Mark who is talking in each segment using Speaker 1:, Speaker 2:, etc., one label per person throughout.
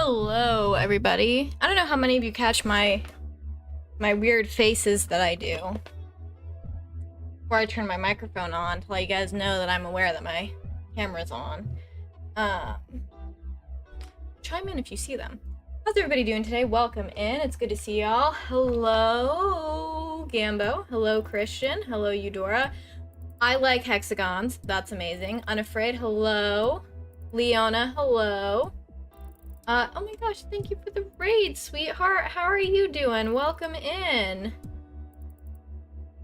Speaker 1: Hello, everybody. I don't know how many of you catch my weird faces that I do before I turn my microphone on to let you guys know that I'm aware that my camera's on. Chime in if you see them. How's everybody doing today? Welcome in. It's good to see y'all. Hello, Gambo. Hello, Christian. Hello, Eudora. I like hexagons. That's amazing. Unafraid. Hello. Leona. Hello. Oh my gosh, thank you for the raid, sweetheart. How are you doing? Welcome in.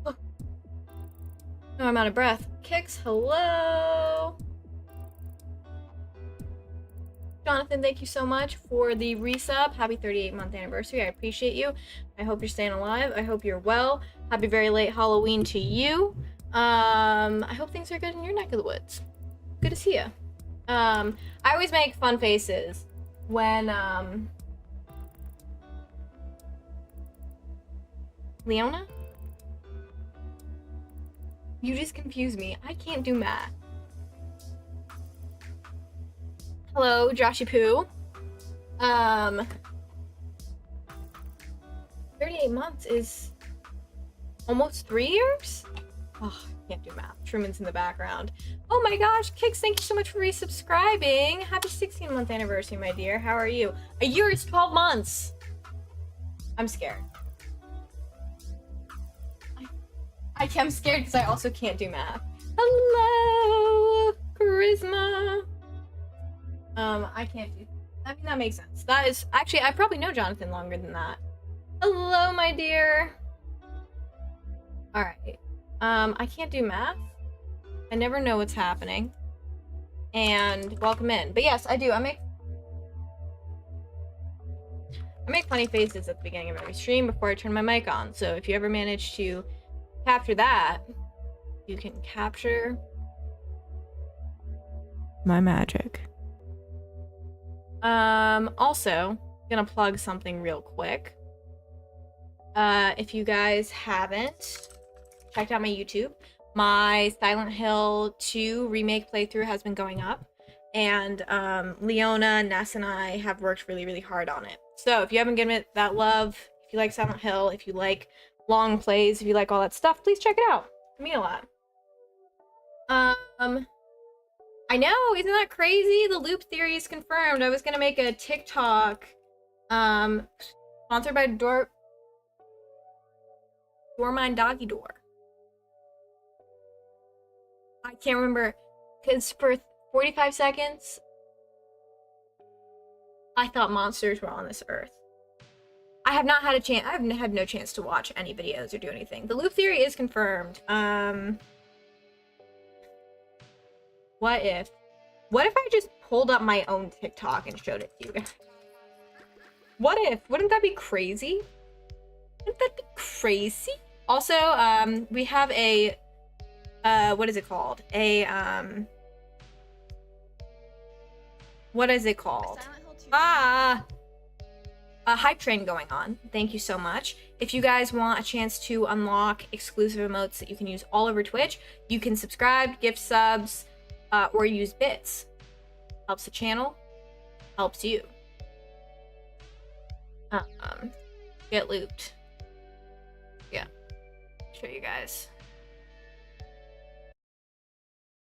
Speaker 1: Oh, no, I'm out of breath. Kix, hello. Jonathan, thank you so much for the resub. Happy 38-month anniversary. I appreciate you. I hope you're staying alive. I hope you're well. Happy very late Halloween to you. I hope things are good in your neck of the woods. Good to see you. I always make fun faces when Leona? You just confuse me. I can't do math. Hello, Joshy Poo. 38 months is almost 3 years? Oh, I can't do math. Truman's in the background. Oh my gosh, Kix, thank you so much for resubscribing. Happy 16-month anniversary, my dear. How are you? A year is 12 months. I'm scared. I'm scared because I also can't do math. Hello, Charisma. I can't do. I mean, that makes sense. That is actually, I probably know Jonathan longer than that. Hello, my dear. All right. I can't do math. I never know what's happening. And welcome in. But yes, I do. I make funny faces at the beginning of every stream before I turn my mic on. So if you ever manage to capture that, you can capture my magic. Also, gonna plug something real quick. If you guys haven't checked out my YouTube, my Silent Hill 2 remake playthrough has been going up, and Leona, Ness, and I have worked really, really hard on it. So if you haven't given it that love, if you like Silent Hill, if you like long plays, if you like all that stuff, please check it out. It means a lot. I know, isn't that crazy? The loop theory is confirmed. I was gonna make a TikTok, sponsored by Dormine Doggy Door. I can't remember, because for 45 seconds, I thought monsters were on this earth. I have not had a chance. I've had no chance to watch any videos or do anything. The loop theory is confirmed. What if I just pulled up my own TikTok and showed it to you guys? What if? Wouldn't that be crazy? Wouldn't that be crazy? Also, we have a, what is it called? What is it called? A hype train going on. Thank you so much. If you guys want a chance to unlock exclusive emotes that you can use all over Twitch, you can subscribe, gift subs, or use bits. Helps the channel, helps you. Get looped. Yeah, show you guys.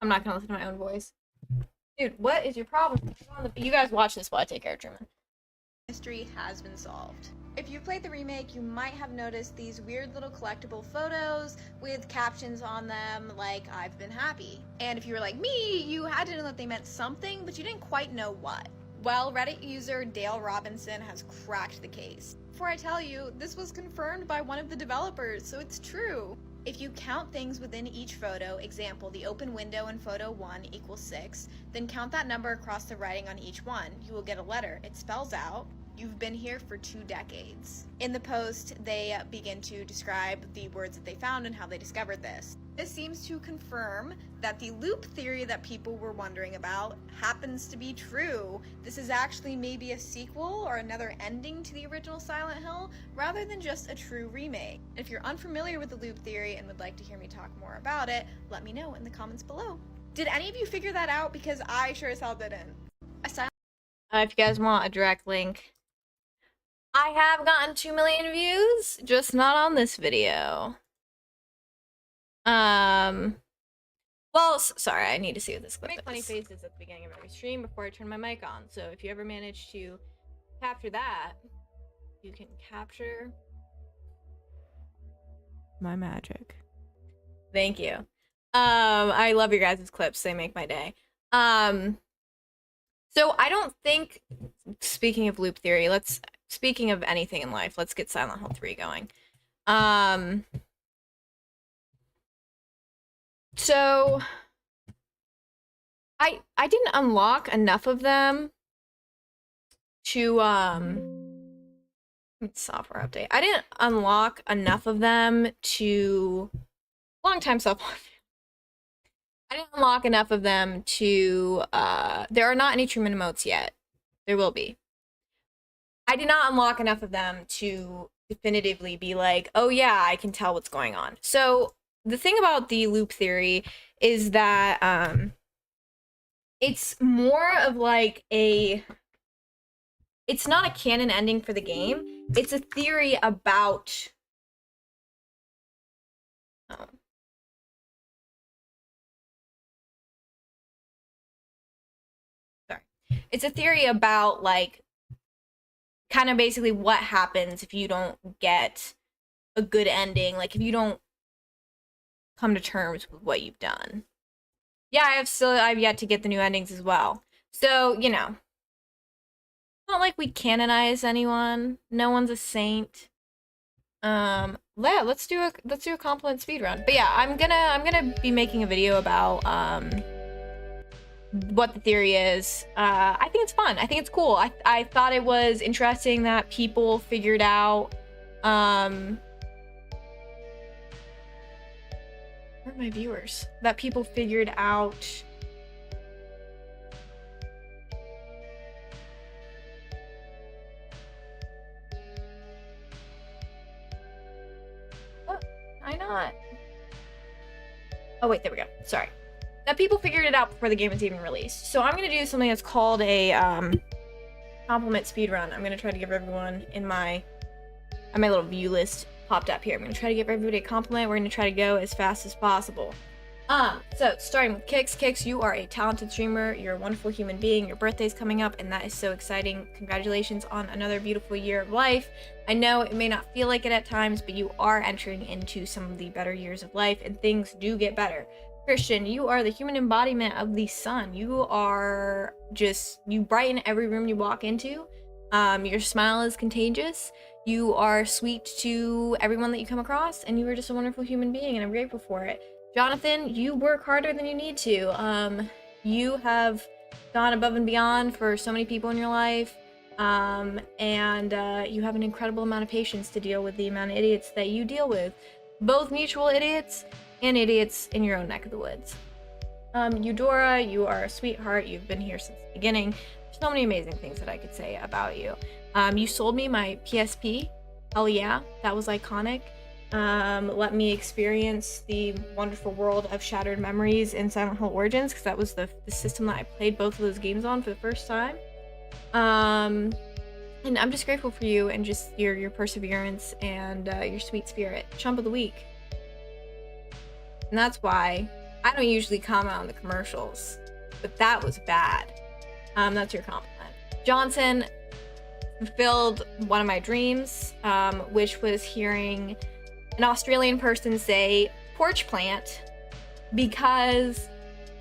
Speaker 1: I'm not gonna listen to my own voice. Dude, what is your problem? You guys watch this while I take care of Truman.
Speaker 2: Mystery has been solved. If you played the remake, you might have noticed these weird little collectible photos with captions on them like, "I've been happy." And if you were like me, you had to know that they meant something, but you didn't quite know what. Well, Reddit user Dale Robinson has cracked the case. Before I tell you, this was confirmed by one of the developers, so it's true. If you count things within each photo, example, the open window in photo 1 equals 6, then count that number across the writing on each one, you will get a letter. It spells out, "You've been here for 2 decades. In the post, they begin to describe the words that they found and how they discovered this. This seems to confirm that the loop theory that people were wondering about happens to be true. This is actually maybe a sequel or another ending to the original Silent Hill, rather than just a true remake. If you're unfamiliar with the loop theory and would like to hear me talk more about it, let me know in the comments below. Did any of you figure that out? Because I sure as hell didn't. A
Speaker 1: If you guys want a direct link, I have gotten 2 million views, just not on this video. Well, sorry, I need to see what this clip is. I make funny faces at the beginning of every stream before I turn my mic on, so if you ever manage to capture that, you can capture my magic. Thank you. I love your guys' clips. They make my day. So I don't think, speaking of loop theory, speaking of anything in life, let's get Silent Hill 3 going. So I didn't unlock enough of them to software update. I didn't unlock enough of them to long time software. I didn't unlock enough of them to there are not any Truman emotes yet. There will be. I did not unlock enough of them to definitively be like, oh yeah, I can tell what's going on. So the thing about the loop theory is that it's more of like it's not a canon ending for the game. It's a theory about it's a theory about like kind of basically what happens if you don't get a good ending, like if you don't come to terms with what you've done. Yeah, I've yet to get the new endings as well. So, you know, not like we canonize anyone. No one's a saint. Yeah, let's do a compliment speedrun. But yeah, I'm gonna be making a video about what the theory is. I think it's fun. I think it's cool. I thought it was interesting that people figured out where are my viewers? That people figured out what? Why not? Oh wait, there we go. Sorry. That people figured it out before the game was even released. So I'm gonna do something that's called a compliment speedrun. I'm gonna try to give everyone in my little view list popped up here. I'm gonna try to give everybody a compliment. We're gonna try to go as fast as possible. So starting with Kix. Kix, you are a talented streamer. You're a wonderful human being. Your birthday's coming up, and that is so exciting. Congratulations on another beautiful year of life. I know it may not feel like it at times, but you are entering into some of the better years of life, and things do get better. Christian, you are the human embodiment of the sun. You are you brighten every room you walk into. Your smile is contagious. You are sweet to everyone that you come across, and you are just a wonderful human being, and I'm grateful for it. Jonathan, you work harder than you need to. You have gone above and beyond for so many people in your life, and you have an incredible amount of patience to deal with the amount of idiots that you deal with. Both mutual idiots and idiots in your own neck of the woods. Eudora, you are a sweetheart. You've been here since the beginning. There's so many amazing things that I could say about you. You sold me my PSP. Hell yeah, that was iconic. Let me experience the wonderful world of Shattered Memories in Silent Hill Origins, because that was the system that I played both of those games on for the first time. And I'm just grateful for you and just your perseverance and your sweet spirit. Chump of the week. And that's why I don't usually comment on the commercials, but that was bad. That's your compliment. Johnson fulfilled one of my dreams, which was hearing an Australian person say porch plant, because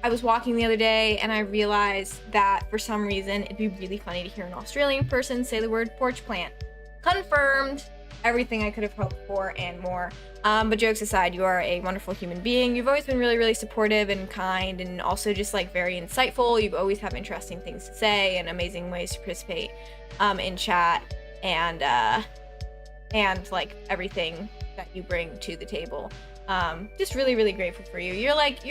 Speaker 1: I was walking the other day and I realized that for some reason it'd be really funny to hear an Australian person say the word porch plant. Confirmed. Everything I could have hoped for and more. But jokes aside, you are a wonderful human being. You've always been really, really supportive and kind, and also just like very insightful. You've always have interesting things to say and amazing ways to participate in chat and like everything that you bring to the table. Just really, really grateful for you. You're like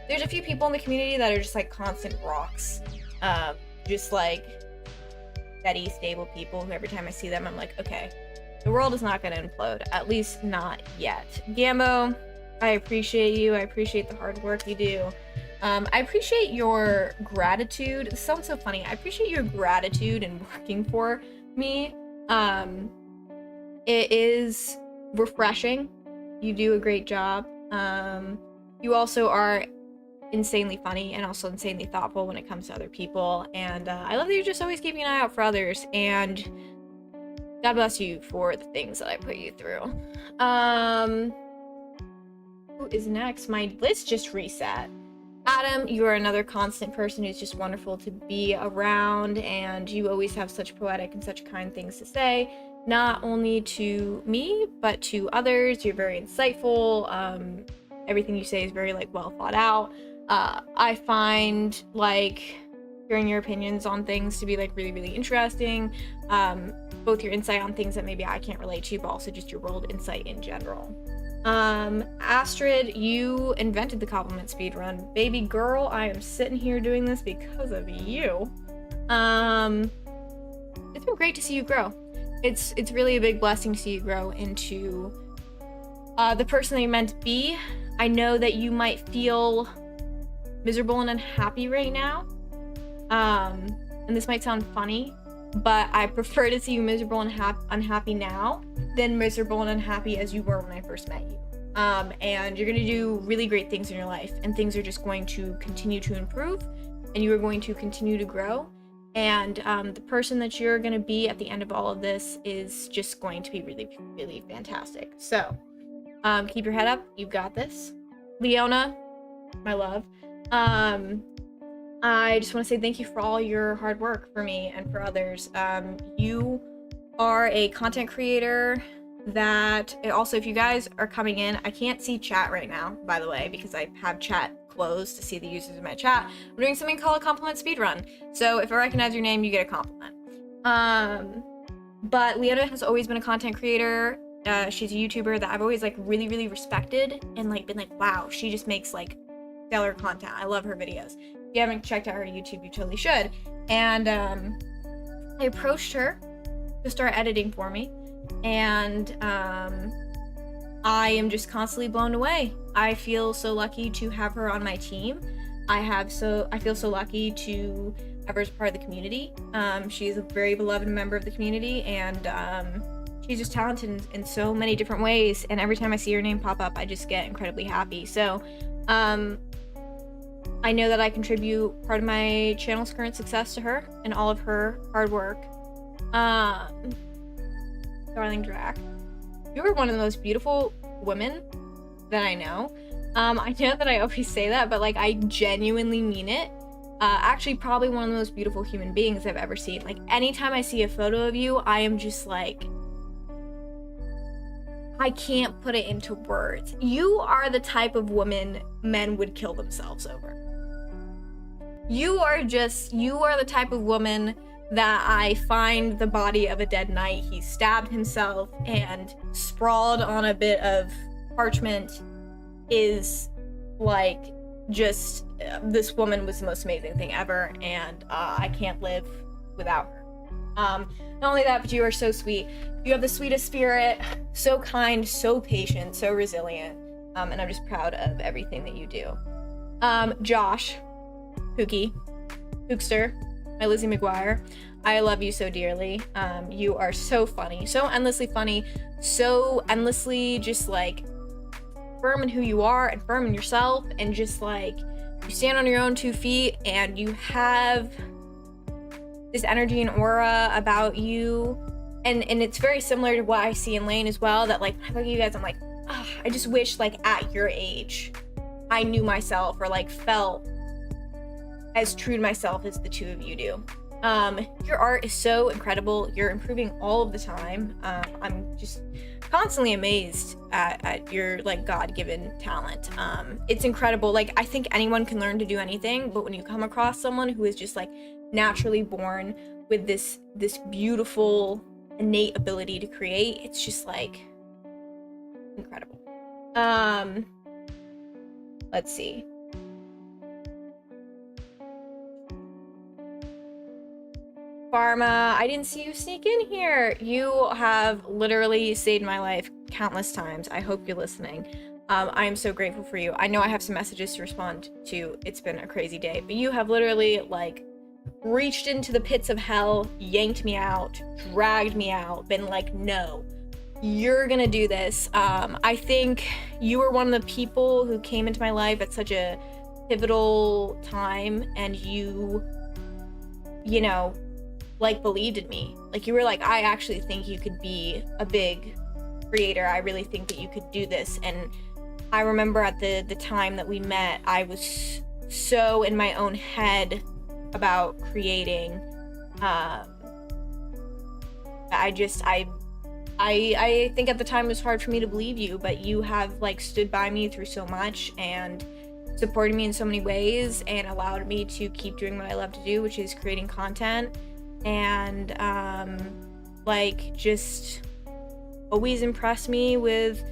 Speaker 1: there's a few people in the community that are just like constant rocks. Just like steady, stable people who every time I see them I'm like, okay, the world is not going to implode, at least not yet. Gambo, I appreciate you. I appreciate the hard work you do. I appreciate your gratitude. This sounds so funny. I appreciate your gratitude in working for me. It is refreshing. You do a great job. You also are insanely funny and also insanely thoughtful when it comes to other people. And I love that you're just always keeping an eye out for others. And God bless you for the things that I put you through. Who is next? My list just reset. Adam, you are another constant person who's just wonderful to be around, and you always have such poetic and such kind things to say, not only to me, but to others. You're very insightful. Everything you say is very like well thought out. I find like hearing your opinions on things to be like really, really interesting. Both your insight on things that maybe I can't relate to, but also just your world insight in general. Astrid, you invented the compliment speedrun. Baby girl, I am sitting here doing this because of you. It's been great to see you grow. It's really a big blessing to see you grow into the person that you're meant to be. I know that you might feel miserable and unhappy right now. And this might sound funny, but I prefer to see you miserable and unhappy now than miserable and unhappy as you were when I first met you. And you're gonna do really great things in your life, and things are just going to continue to improve, and you are going to continue to grow. And the person that you're gonna be at the end of all of this is just going to be really, really fantastic. So keep your head up. You've got this. Leona, my love. I just want to say thank you for all your hard work for me and for others. You are a content creator that also, if you guys are coming in, I can't see chat right now, by the way, because I have chat closed to see the users in my chat. I'm doing something called a compliment speedrun. So if I recognize your name, you get a compliment. But Leona has always been a content creator. She's a YouTuber that I've always like really, really respected and like been like, wow, she just makes like stellar content. I love her videos. If you haven't checked out her YouTube, you totally should. And I approached her to start editing for me, and I am just constantly blown away. I feel so lucky to have her on my team. I feel so lucky to have her as part of the community. She's a very beloved member of the community, and she's just talented in so many different ways. And every time I see her name pop up, I just get incredibly happy. So I know that I contribute part of my channel's current success to her and all of her hard work. Darling Drac, you are one of the most beautiful women that I know. I know that I always say that, but like I genuinely mean it. Actually, probably one of the most beautiful human beings I've ever seen. Like anytime I see a photo of you, I am just like, I can't put it into words. You are the type of woman men would kill themselves over. You are the type of woman that I find the body of a dead knight. He stabbed himself and sprawled on a bit of parchment is like just, this woman was the most amazing thing ever, and I can't live without her. Not only that, but you are so sweet. You have the sweetest spirit, so kind, so patient, so resilient, and I'm just proud of everything that you do. Josh, Pookie, Pookster, my Lizzie McGuire, I love you so dearly. You are so funny, so endlessly funny, so endlessly just like firm in who you are and firm in yourself, and just like you stand on your own 2 feet, and you have this energy and aura about you, and it's very similar to what I see in Lane as well, that like when I look at you guys, I'm like, oh, I just wish like at your age I knew myself or like felt as true to myself as the two of you do. Your art is so incredible. You're improving all of the time. I'm just constantly amazed at your like God-given talent. It's incredible. Like I think anyone can learn to do anything, but when you come across someone who is just like naturally born with this beautiful innate ability to create, it's just like incredible. Let's see. Pharma, I didn't see you sneak in here. You have literally saved my life countless times. I hope you're listening. I am so grateful for you. I know I have some messages to respond to. It's been a crazy day, but you have literally like reached into the pits of hell, yanked me out, dragged me out, been like, no, you're gonna do this. I think you were one of the people who came into my life at such a pivotal time, and you know, like believed in me. Like you were like, I actually think you could be a big creator. I really think that you could do this. And I remember at the time that we met, I was so in my own head about creating. I think at the time it was hard for me to believe you, but you have like stood by me through so much and supported me in so many ways and allowed me to keep doing what I love to do, which is creating content. And like just always impress me with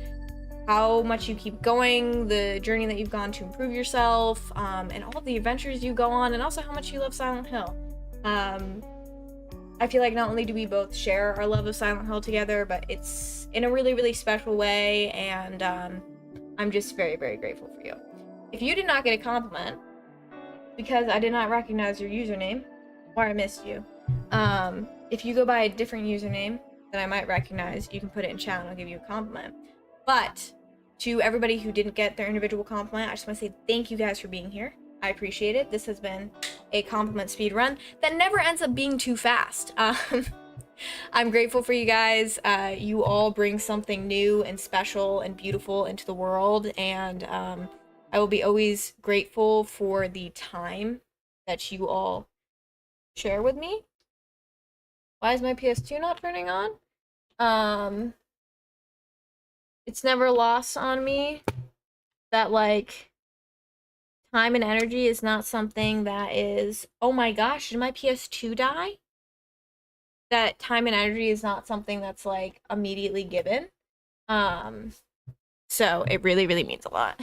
Speaker 1: how much you keep going, the journey that you've gone to improve yourself, and all of the adventures you go on, and also how much you love Silent Hill. I feel like not only do we both share our love of Silent Hill together, but it's in a really, really special way, and I'm just very, very grateful for you. If you did not get a compliment, because I did not recognize your username, or I missed you, if you go by a different username that I might recognize, you can put it in chat and I'll give you a compliment. But to everybody who didn't get their individual compliment, I just want to say thank you guys for being here. I appreciate it. This has been a compliment speed run that never ends up being too fast. I'm grateful for you guys. You all bring something new and special and beautiful into the world, and I will be always grateful for the time that you all share with me. Why is my PS2 not turning on? It's never lost on me that like time and energy is not something that is, oh my gosh, did my PS2 die? That time and energy is not something that's like immediately given. So it really, really means a lot.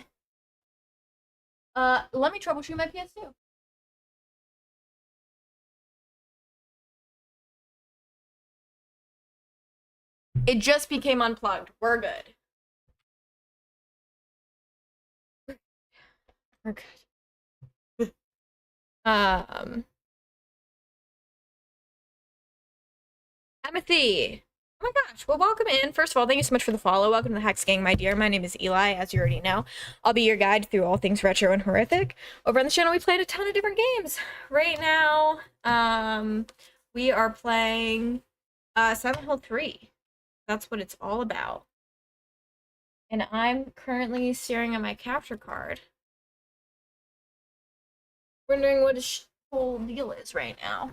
Speaker 1: Let me troubleshoot my PS2. It just became unplugged. We're good. We're good. Amity. Oh my gosh. Well, welcome in. First of all, thank you so much for the follow. Welcome to the Hex Gang, my dear. My name is Eli, as you already know. I'll be your guide through all things retro and horrific. Over on the channel, we played a ton of different games. Right now, we are playing Silent Hill 3. That's what it's all about. And I'm currently staring at my capture card, wondering what the whole deal is right now.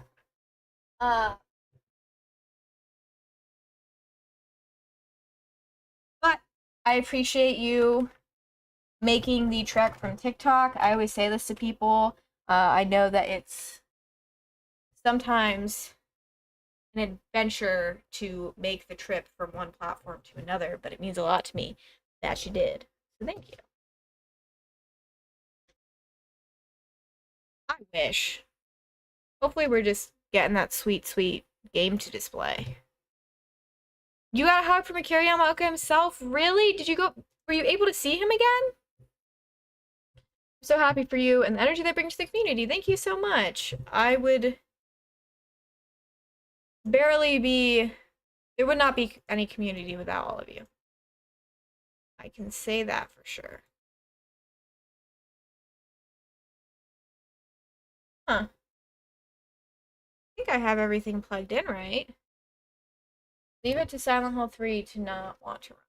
Speaker 1: But I appreciate you making the trek from TikTok. I always say this to people. I know that it's sometimes an adventure to make the trip from one platform to another, but it means a lot to me that you did. So thank you. I wish. Hopefully we're just getting that sweet, sweet game to display. You got a hug from Akira Yamaoka himself? Really? Did you go? Were you able to see him again? I'm so happy for you and the energy that brings to the community. Thank you so much. I would barely be... There would not be any community without all of you. I can say that for sure. Huh. I think I have everything plugged in right. Leave it to Silent Hill 3 to not want to run.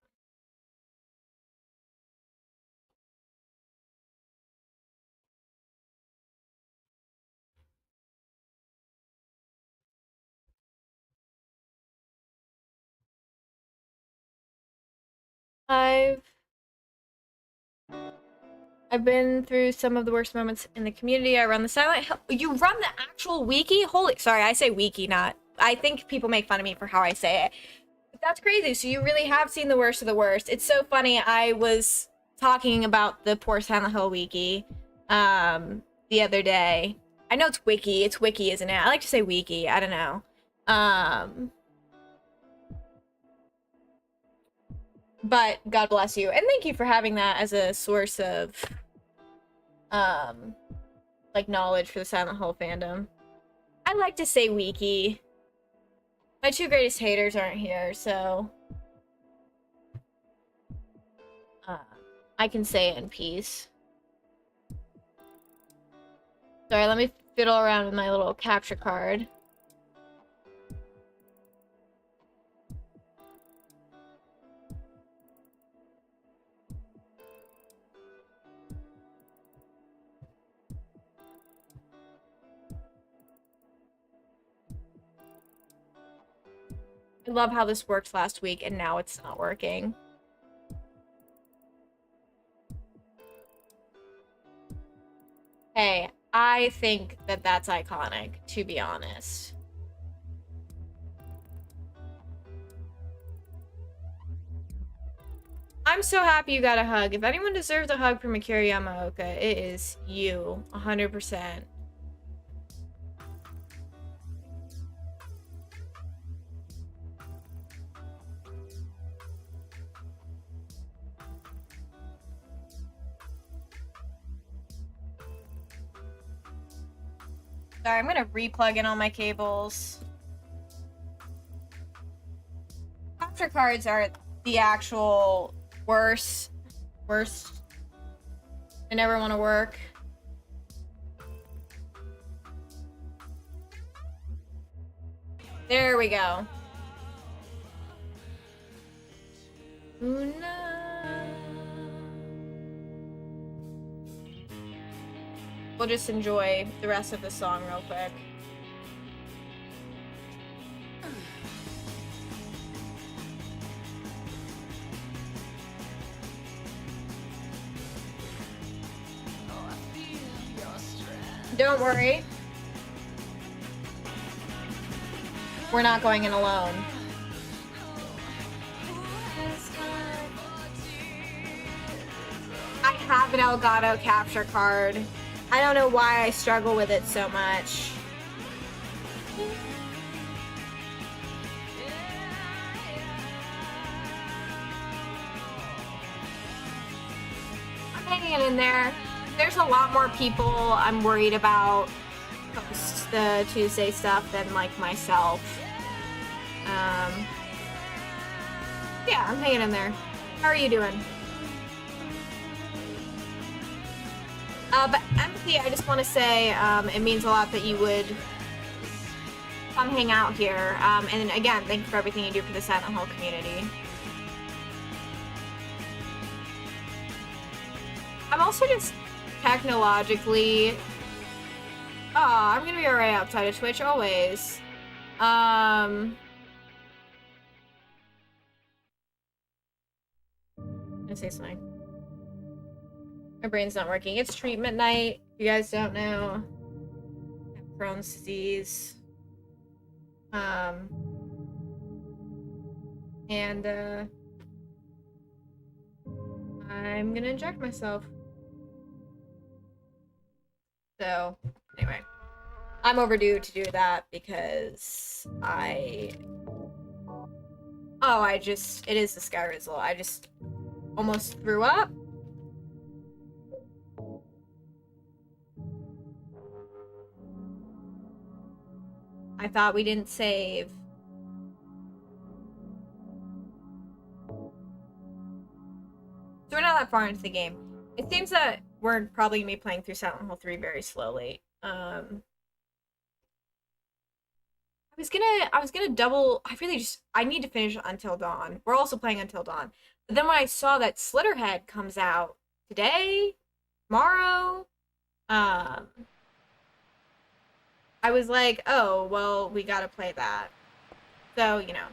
Speaker 1: I've been through some of the worst moments in the community. I run the Silent Hill. You run the actual wiki? Holy, sorry, I say wiki, not. I think people make fun of me for how I say it. But that's crazy. So you really have seen the worst of the worst. It's so funny. I was talking about the poor Silent Hill wiki the other day. I know it's wiki. It's wiki, isn't it? I like to say wiki. I don't know. But God bless you. And thank you for having that as a source of, um, like, knowledge for the Silent Hill fandom. I like to say wiki. My two greatest haters aren't here, so... I can say it in peace. Sorry, let me fiddle around with my little capture card. I love how this worked last week and now it's not working. Hey, I think that that's iconic, to be honest. I'm so happy you got a hug. If anyone deserves a hug from Akira Yamaoka, it is you, 100%. Sorry, I'm gonna replug in all my cables. Capture cards are the actual worst. I never want to work. There we go. Una. We'll just enjoy the rest of the song real quick. Don't worry. We're not going in alone. I have an Elgato capture card. I don't know why I struggle with it so much. I'm hanging in there. There's a lot more people I'm worried about post the Tuesday stuff than, like, myself. Yeah, I'm hanging in there. How are you doing? But Empathy, I just want to say it means a lot that you would come hang out here. And again, thank you for everything you do for the Silent Hill community. I'm also just technologically... Oh, I'm gonna be alright outside of Twitch, always. Let's say something. My brain's not working. It's treatment night. If you guys don't know, I have Crohn's disease. And I'm gonna inject myself. So, anyway. I'm overdue to do that because it is the sky rizzle. I just almost threw up. I thought we didn't save. So we're not that far into the game. It seems that we're probably gonna be playing through Silent Hill 3 very slowly. I was gonna double. I need to finish Until Dawn. We're also playing Until Dawn. But then when I saw that Slitterhead comes out today, tomorrow, I was like, oh, well, we gotta play that. So, you know.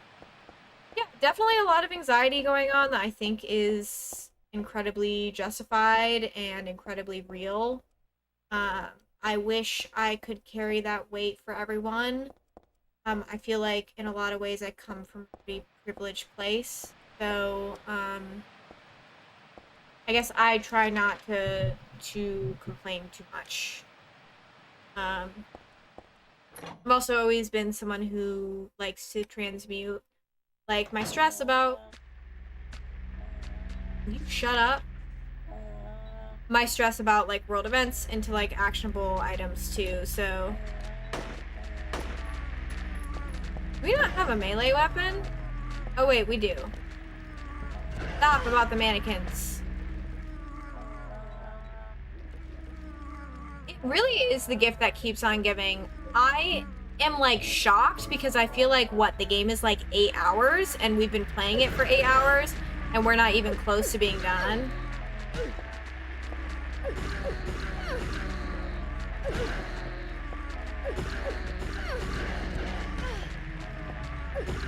Speaker 1: Yeah, definitely a lot of anxiety going on that I think is incredibly justified and incredibly real. I wish I could carry that weight for everyone. I feel like in a lot of ways I come from a pretty privileged place. So, I guess I try not to complain too much. I've also always been someone who likes to transmute, like, my stress about Can you shut up? My stress about like world events into like actionable items too, so. Do we not have a melee weapon? Oh wait, we do. Stop about the mannequins. It really is the gift that keeps on giving. I am like shocked because I feel like the game is like 8 hours and we've been playing it for 8 hours and we're not even close to being done.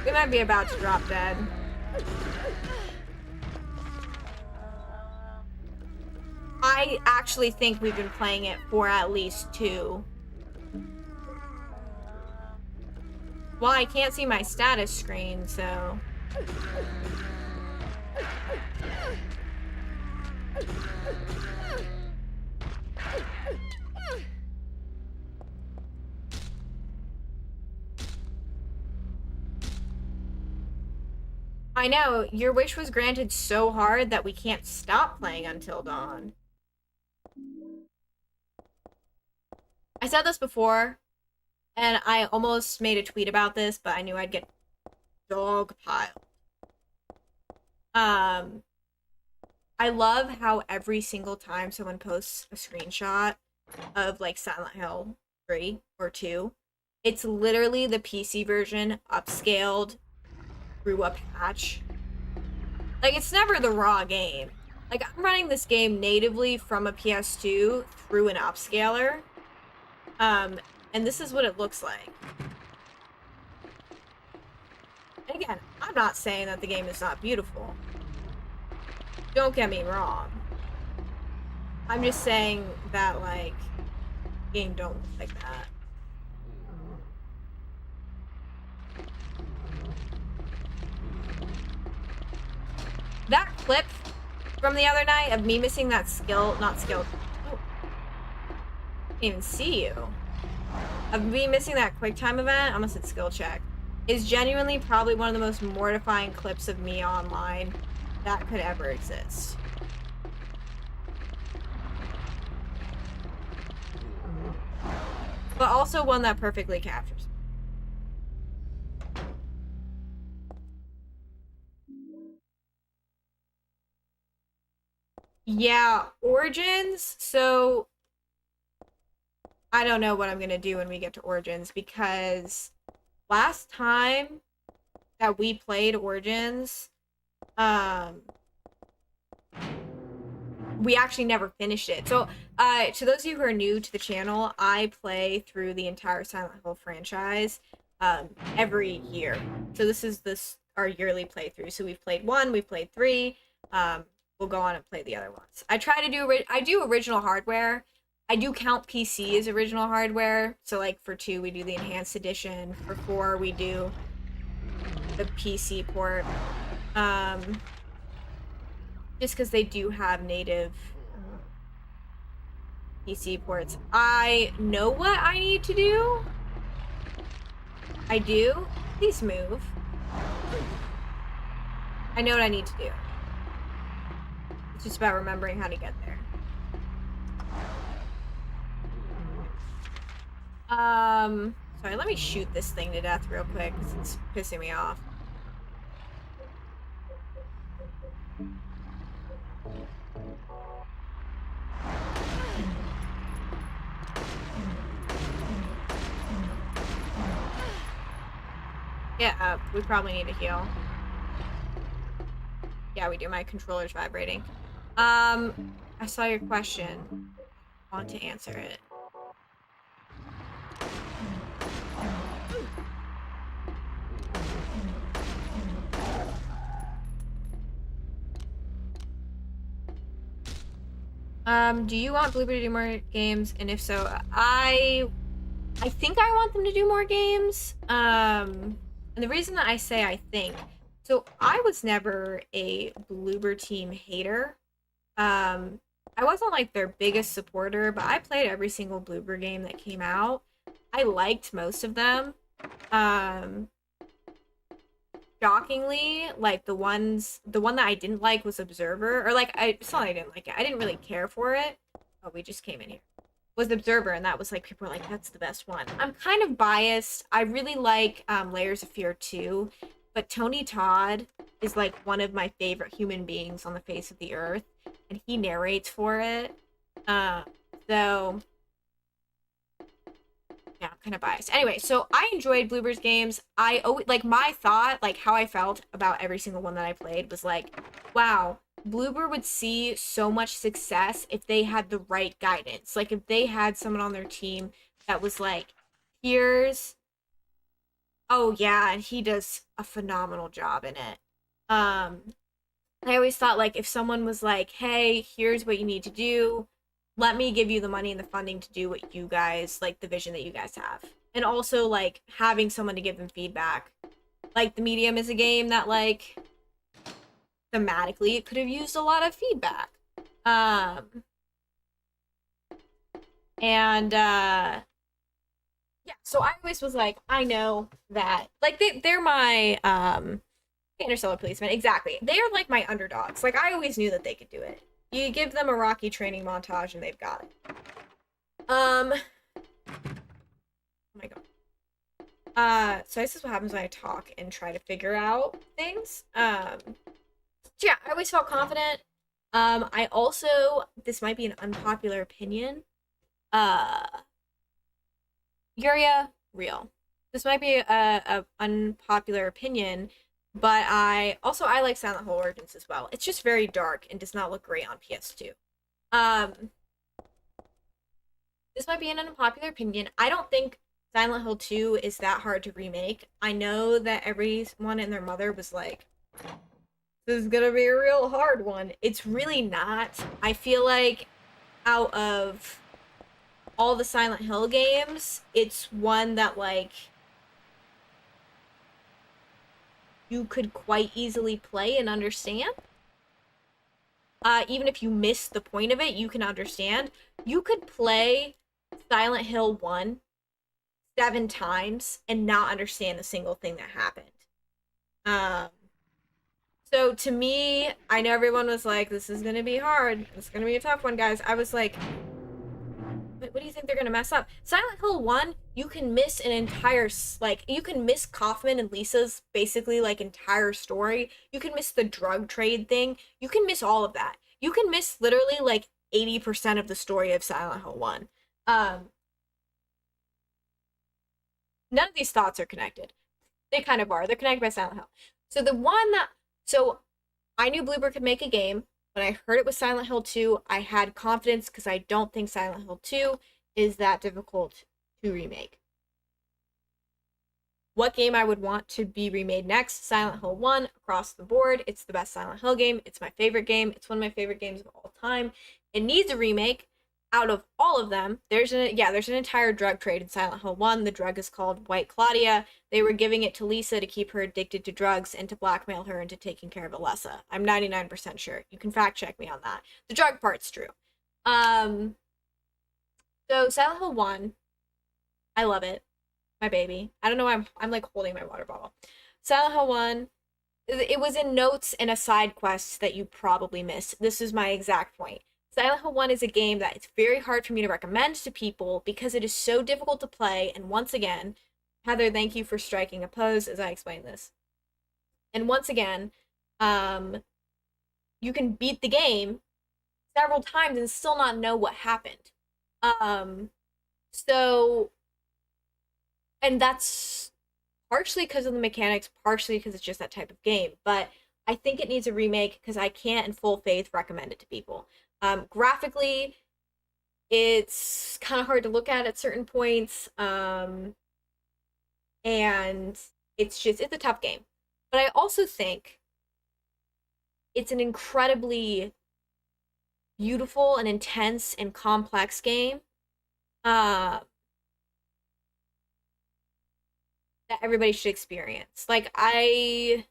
Speaker 1: We might be about to drop dead. I actually think we've been playing it for at least 2. Well, I can't see my status screen, so... I know, your wish was granted so hard that we can't stop playing until dawn. I said this before, and I almost made a tweet about this, but I knew I'd get dogpiled. I love how every single time someone posts a screenshot of like Silent Hill 3 or 2, it's literally the PC version upscaled through a patch. Like, it's never the raw game. Like, I'm running this game natively from a PS2 through an upscaler. And this is what it looks like. And again, I'm not saying that the game is not beautiful. Don't get me wrong. I'm just saying that, like, the game don't look like that. That clip from the other night of me missing that not skill. Oh. I didn't even see you. Of me missing that quick time event, I almost said skill check, is genuinely probably one of the most mortifying clips of me online that could ever exist. But also one that perfectly captures. Yeah, Origins, so I don't know what I'm gonna do when we get to Origins, because last time that we played Origins, we actually never finished it. So, to those of you who are new to the channel, I play through the entire Silent Hill franchise, every year. So this is our yearly playthrough. So we've played 1, we've played 3, we'll go on and play the other ones. I do original hardware. I do count PC as original hardware. So like for 2, we do the enhanced edition. For 4, we do the PC port. Just because they do have native PC ports. I know what I need to do. I do. Please move. I know what I need to do. It's just about remembering how to get there. Sorry, let me shoot this thing to death real quick because it's pissing me off. Yeah, we probably need to heal. Yeah, we do. My controller's vibrating. I saw your question. I want to answer it. Do you want Bloober to do more games? And if so, I think I want them to do more games. And the reason that I say I think, so I was never a Bloober team hater. I wasn't like their biggest supporter, but I played every single Bloober game that came out. I liked most of them. shockingly, like the one that I didn't like was Observer, or like it's not that I didn't like it. I didn't really care for it. Oh, we just came in here. Was Observer, and that was like people were like, that's the best one. I'm kind of biased. I really like Layers of Fear too, but Tony Todd is like one of my favorite human beings on the face of the earth, and he narrates for it. Uh, so yeah, I'm kind of biased. Anyway, so I enjoyed Bluebirds games. I always like my thought, like how I felt about every single one that I played was like, wow, Bluebird would see so much success if they had the right guidance. Like if they had someone on their team that was like, here's oh yeah, and he does a phenomenal job in it. Um I always thought like if someone was like, "Hey, here's what you need to do. Let me give you the money and the funding to do what you guys like the vision that you guys have." And also like having someone to give them feedback. Like The Medium is a game that like thematically it could have used a lot of feedback. Um and yeah, so I always was like, I know that like they're my Interstellar Policeman, exactly. They are like my underdogs. Like I always knew that they could do it. You give them a Rocky training montage and they've got it. Oh my god. So this is what happens when I talk and try to figure out things. So yeah, I always felt confident. I also this might be an unpopular opinion. Uh Yuria, real. This might be a unpopular opinion, but I like Silent Hill Origins as well. It's just very dark and does not look great on PS2. Um, this might be an unpopular opinion. I don't think Silent Hill 2 is that hard to remake. I know that everyone and their mother was like, this is gonna be a real hard one. It's really not. I feel like out of all the Silent Hill games, it's one that like you could quite easily play and understand. Even if you miss the point of it, you can understand. You could play Silent Hill 1 7 times and not understand a single thing that happened. Um, so to me, I know everyone was like, this is gonna be hard. This is gonna be a tough one, guys. I was like, what do you think they're gonna mess up? Silent Hill 1, you can miss an entire like you can miss Kaufman and Lisa's basically like entire story. You can miss the drug trade thing. You can miss all of that. You can miss literally like 80% of the story of Silent Hill 1. Um None of these thoughts are connected. They kind of are. They're connected by Silent Hill. So the one that so I knew Bluebird could make a game. When I heard it was Silent Hill 2, I had confidence because I don't think Silent Hill 2 is that difficult to remake. What game I would want to be remade next? Silent Hill 1 across the board. It's the best Silent Hill game. It's my favorite game. It's one of my favorite games of all time. It needs a remake. Out of all of them, there's an entire drug trade in Silent Hill 1. The drug is called White Claudia. They were giving it to Lisa to keep her addicted to drugs and to blackmail her into taking care of Alessa. I'm 99% sure. You can fact check me on that. The drug part's true. So Silent Hill 1, I love it. My baby. I don't know why I'm like holding my water bottle. Silent Hill 1, it was in notes and a side quest that you probably missed. This is my exact point. Silent Hill 1 is a game that it's very hard for me to recommend to people because it is so difficult to play. And once again, Heather, thank you for striking a pose as I explain this. And once again, you can beat the game several times and still not know what happened. So, and that's partially because of the mechanics, partially because it's just that type of game. But I think it needs a remake because I can't, in full faith, recommend it to people. Graphically, it's kind of hard to look at certain points, and it's a tough game. But I also think it's an incredibly beautiful and intense and complex game that everybody should experience. Like I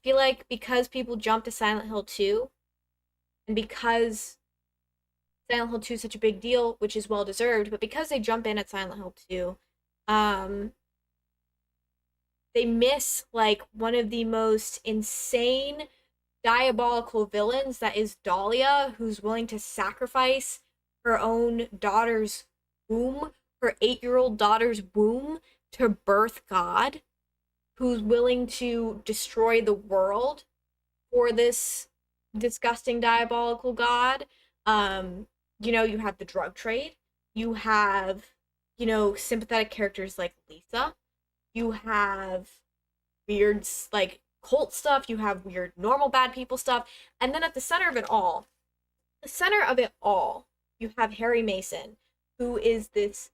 Speaker 1: feel like because people jump to Silent Hill 2 and because Silent Hill 2 is such a big deal, which is well deserved, but because they jump in at Silent Hill 2, they miss like one of the most insane diabolical villains that is Dahlia, who's willing to sacrifice her own daughter's womb, her 8-year-old daughter's womb, to birth God, who's willing to destroy the world for this disgusting diabolical god. Um, you have the drug trade. You have, sympathetic characters like Lisa. You have weird like cult stuff. You have weird normal bad people stuff. And then at the center of it all, you have Harry Mason, who is this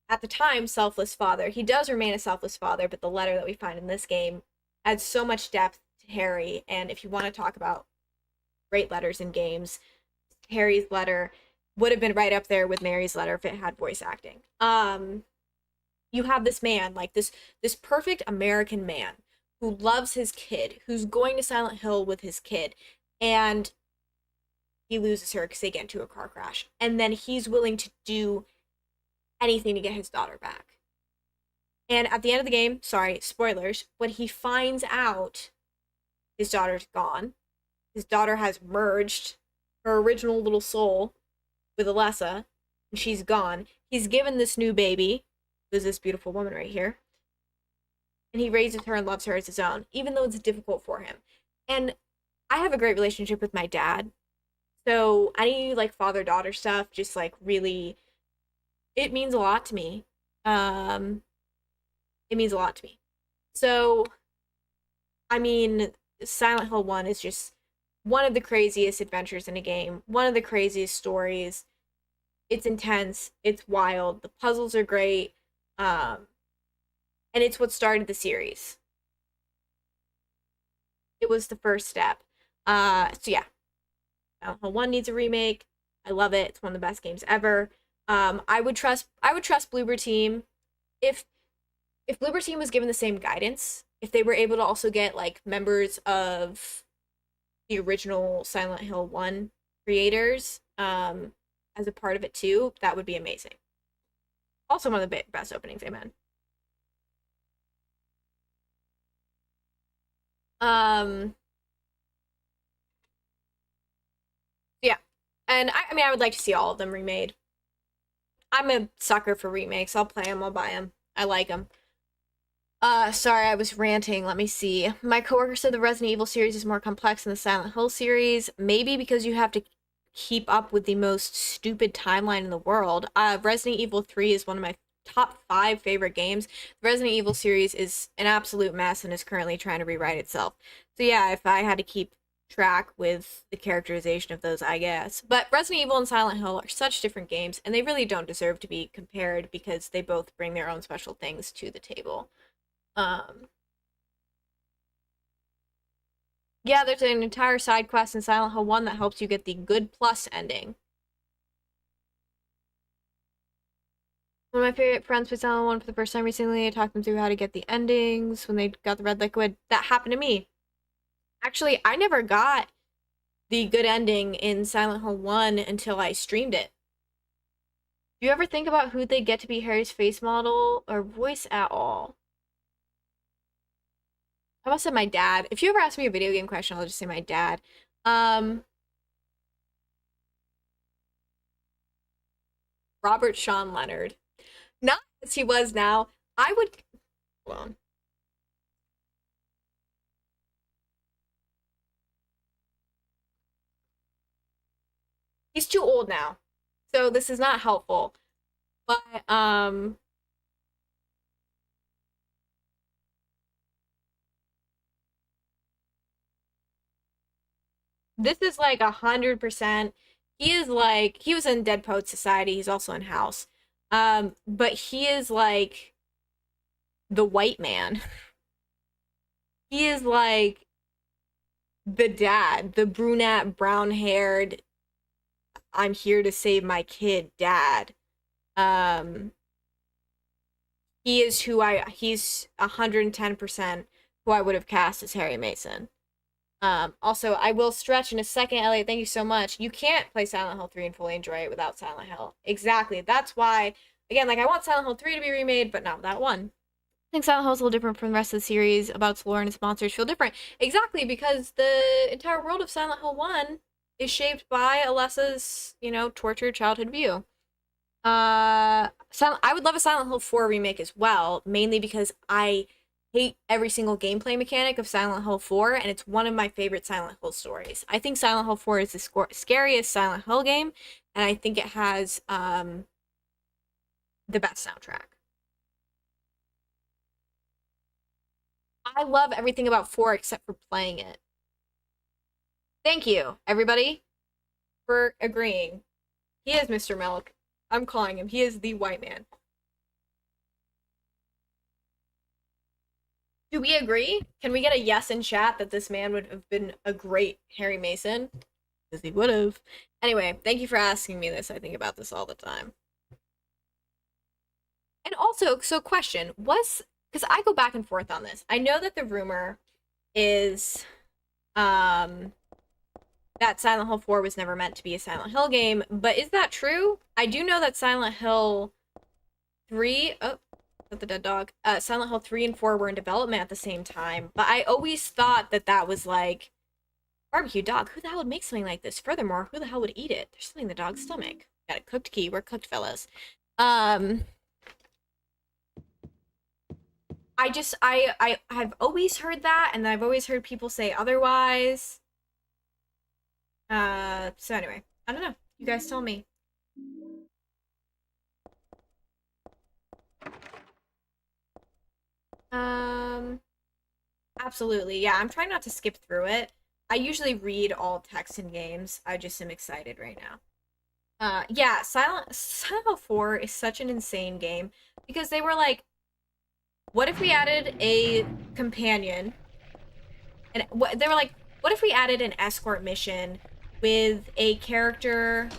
Speaker 1: at the time selfless father. He does remain a selfless father, but the letter that we find in this game adds so much depth to Harry. And if you want to talk about great letters in games, Harry's letter would have been right up there with Mary's letter if it had voice acting. You have this man, like this perfect American man who loves his kid, who's going to Silent Hill with his kid, and he loses her because they get into a car crash. And then he's willing to do anything to get his daughter back. And at the end of the game, sorry, spoilers, when he finds out his daughter's gone, his daughter has merged her original little soul with Alessa, and she's gone. He's given this new baby, who's this beautiful woman right here, and he raises her and loves her as his own, even though it's difficult for him. And I have a great relationship with my dad, so any like father-daughter stuff just like really, it means a lot to me. It means a lot to me. So, I mean, Silent Hill 1 is just one of the craziest adventures in a game, one of the craziest stories. It's intense, it's wild, the puzzles are great, and it's what started the series. It was the first step. So yeah, Silent Hill 1 needs a remake. I love it. It's one of the best games ever. I would trust Bloober Team if Bloober Team was given the same guidance, if they were able to also get like members of the original Silent Hill 1 creators as a part of it too, that would be amazing. Also one of the best openings, amen. Yeah. And I mean I would like to see all of them remade. I'm a sucker for remakes. I'll play them, I'll buy them. I like them. Sorry, I was ranting. Let me see. My coworker said the Resident Evil series is more complex than the Silent Hill series. Maybe because you have to keep up with the most stupid timeline in the world. Resident Evil 3 is one of my top 5 favorite games. The Resident Evil series is an absolute mess and is currently trying to rewrite itself. So yeah, if I had to keep track with the characterization of those, I guess. But Resident Evil and Silent Hill are such different games, and they really don't deserve to be compared because they both bring their own special things to the table. Yeah, there's an entire side quest in Silent Hill 1 that helps you get the good plus ending. One of my favorite friends played Silent Hill 1 for the first time recently. I talked them through how to get the endings when they got the red liquid. That happened to me. Actually, I never got the good ending in Silent Hill 1 until I streamed it. Do you ever think about who they get to be Harry's face model or voice at all? I must have my dad. If you ever ask me a video game question, I'll just say my dad. Robert Sean Leonard. Not as he was now. I would. Hold on. He's too old now, so this is not helpful. But this is like 100%. He is like he was in Dead Poet Society. He's also in House. But he is like the white man. He is like the dad, the brunette, brown-haired, I'm here to save my kid dad. Um, he's 110% who I would have cast as Harry Mason. Also, I will stretch in a second, Elliot. Thank you so much. You can't play Silent Hill 3 and fully enjoy it without Silent Hill. Exactly. That's why, again, like I want Silent Hill 3 to be remade, but not without 1. think Silent Hill is a little different from the rest of the series about its lore and its monsters feel different. Exactly, because the entire world of Silent Hill 1 is shaped by Alessa's, tortured childhood view. I would love a Silent Hill 4 remake as well, mainly because I hate every single gameplay mechanic of Silent Hill 4, and it's one of my favorite Silent Hill stories. I think Silent Hill 4 is the scariest Silent Hill game, and I think it has the best soundtrack. I love everything about 4 except for playing it. Thank you, everybody, for agreeing. He is Mr. Milk. I'm calling him. He is the white man. Do we agree? Can we get a yes in chat that this man would have been a great Harry Mason? Because he would have. Anyway, thank you for asking me this. I think about this all the time. And also, so question, because I go back and forth on this. I know that the rumor is that Silent Hill 4 was never meant to be a Silent Hill game, but is that true? I do know that Silent Hill 3, the dead dog. Silent Hill 3 and 4 were in development at the same time, but I always thought that that was like barbecue dog. Who the hell would make something like this? Furthermore, who the hell would eat it? There's something in the dog's stomach. Got a cooked key. We're cooked, fellas. I've always heard that, and I've always heard people say otherwise. So anyway, I don't know. You guys tell me. Absolutely. Yeah, I'm trying not to skip through it. I usually read all text in games. I just am excited right now. Yeah, Silent Hill 4 is such an insane game because they were like, what if we added a companion? And they were like, what if we added an escort mission with a character?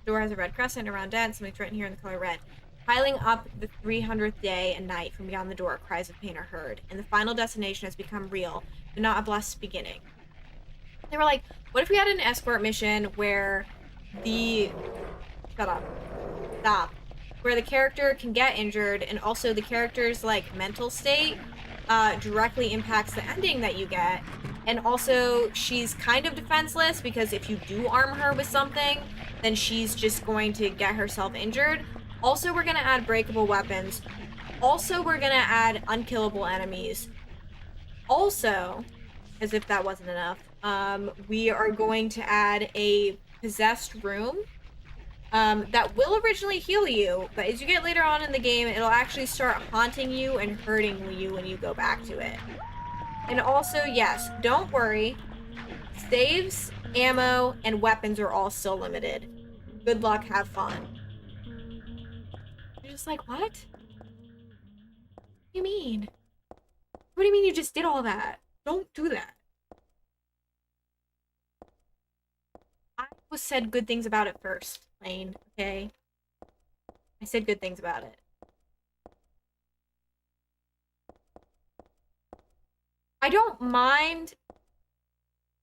Speaker 1: The door has a red crescent around dead. Something's written here in the color red. Piling up the 300th day and night from beyond the door, cries of pain are heard, and the final destination has become real, but not a blessed beginning. They were like, what if we had an escort mission where the... Shut up. Stop. Where the character can get injured, and also the character's, like, mental state directly impacts the ending that you get. And also, she's kind of defenseless, because if you do arm her with something, then she's just going to get herself injured. Also, we're going to add breakable weapons. Also, we're going to add unkillable enemies. Also, as if that wasn't enough, we are going to add a possessed room that will originally heal you, but as you get later on in the game, it'll actually start haunting you and hurting you when you go back to it. And also, yes, don't worry. Saves, ammo, and weapons are all still limited. Good luck, have fun. You're just like, what? What do you mean? What do you mean you just did all that? Don't do that. I was said good things about it first, Lane, okay? I said good things about it. I don't mind,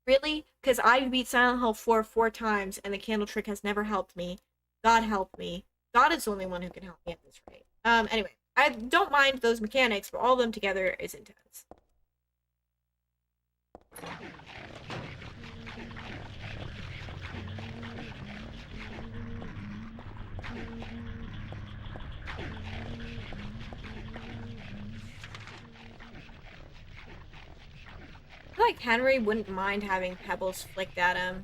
Speaker 1: really, because I've beat Silent Hill 4 times, and the candle trick has never helped me. God help me. God is the only one who can help me at this rate. Anyway, I don't mind those mechanics, but all of them together is intense. I feel like Henry wouldn't mind having pebbles flicked at him.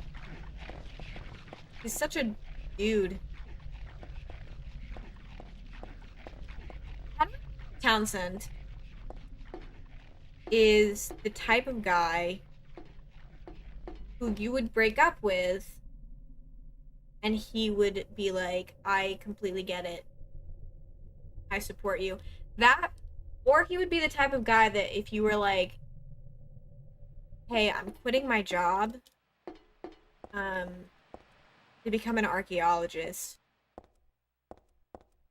Speaker 1: He's such a dude. Henry Townsend is the type of guy who you would break up with and he would be like, I completely get it. I support you. That, or he would be the type of guy that if you were like, hey, I'm quitting my job to become an archaeologist,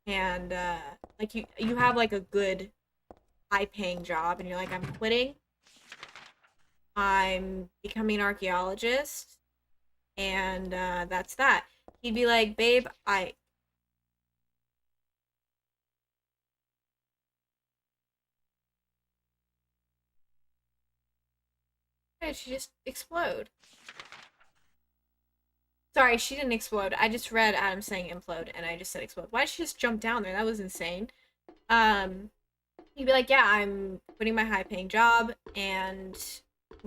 Speaker 1: and like you have like a good high paying job and you're like, I'm quitting, I'm becoming an archaeologist, and that's that. He'd be like, babe, I... Why did she just explode? Sorry, she didn't explode. I just read Adam saying implode, and I just said explode. Why did she just jump down there? That was insane. Um, He'd be like, yeah, I'm quitting my high-paying job, and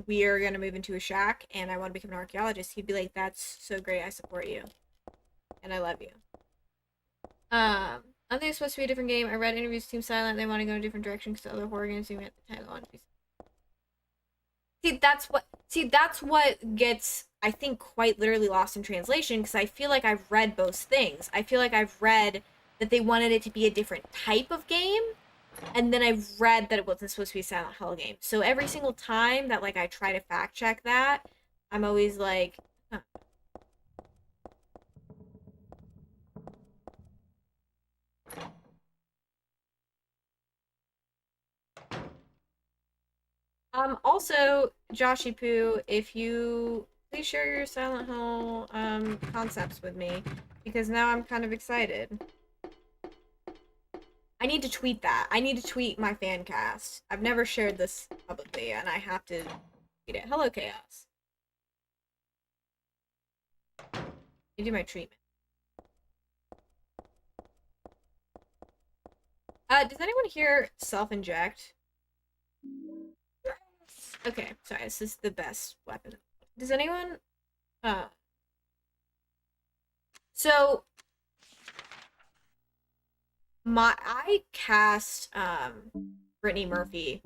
Speaker 1: we're gonna move into a shack, and I want to become an archaeologist. He'd be like, that's so great, I support you, and I love you. I think it's supposed to be a different game. I read interviews with Team Silent. They want to go in a different direction because other horror games even at the time want to be. See, that's what gets, I think, quite literally lost in translation, because I feel like I've read both things. I feel like I've read that they wanted it to be a different type of game, and then I've read that it wasn't supposed to be a Silent Hill game. So every single time that like I try to fact check that, I'm always like, huh. Also, Joshy Poo, if you please share your Silent Hill concepts with me, because now I'm kind of excited. I need to tweet that. I need to tweet my fan cast. I've never shared this publicly, and I have to tweet it. Hello, Chaos. You do my treatment. Does anyone here self-inject? Okay, sorry, this is the best weapon. Does anyone, so, I cast, Brittany Murphy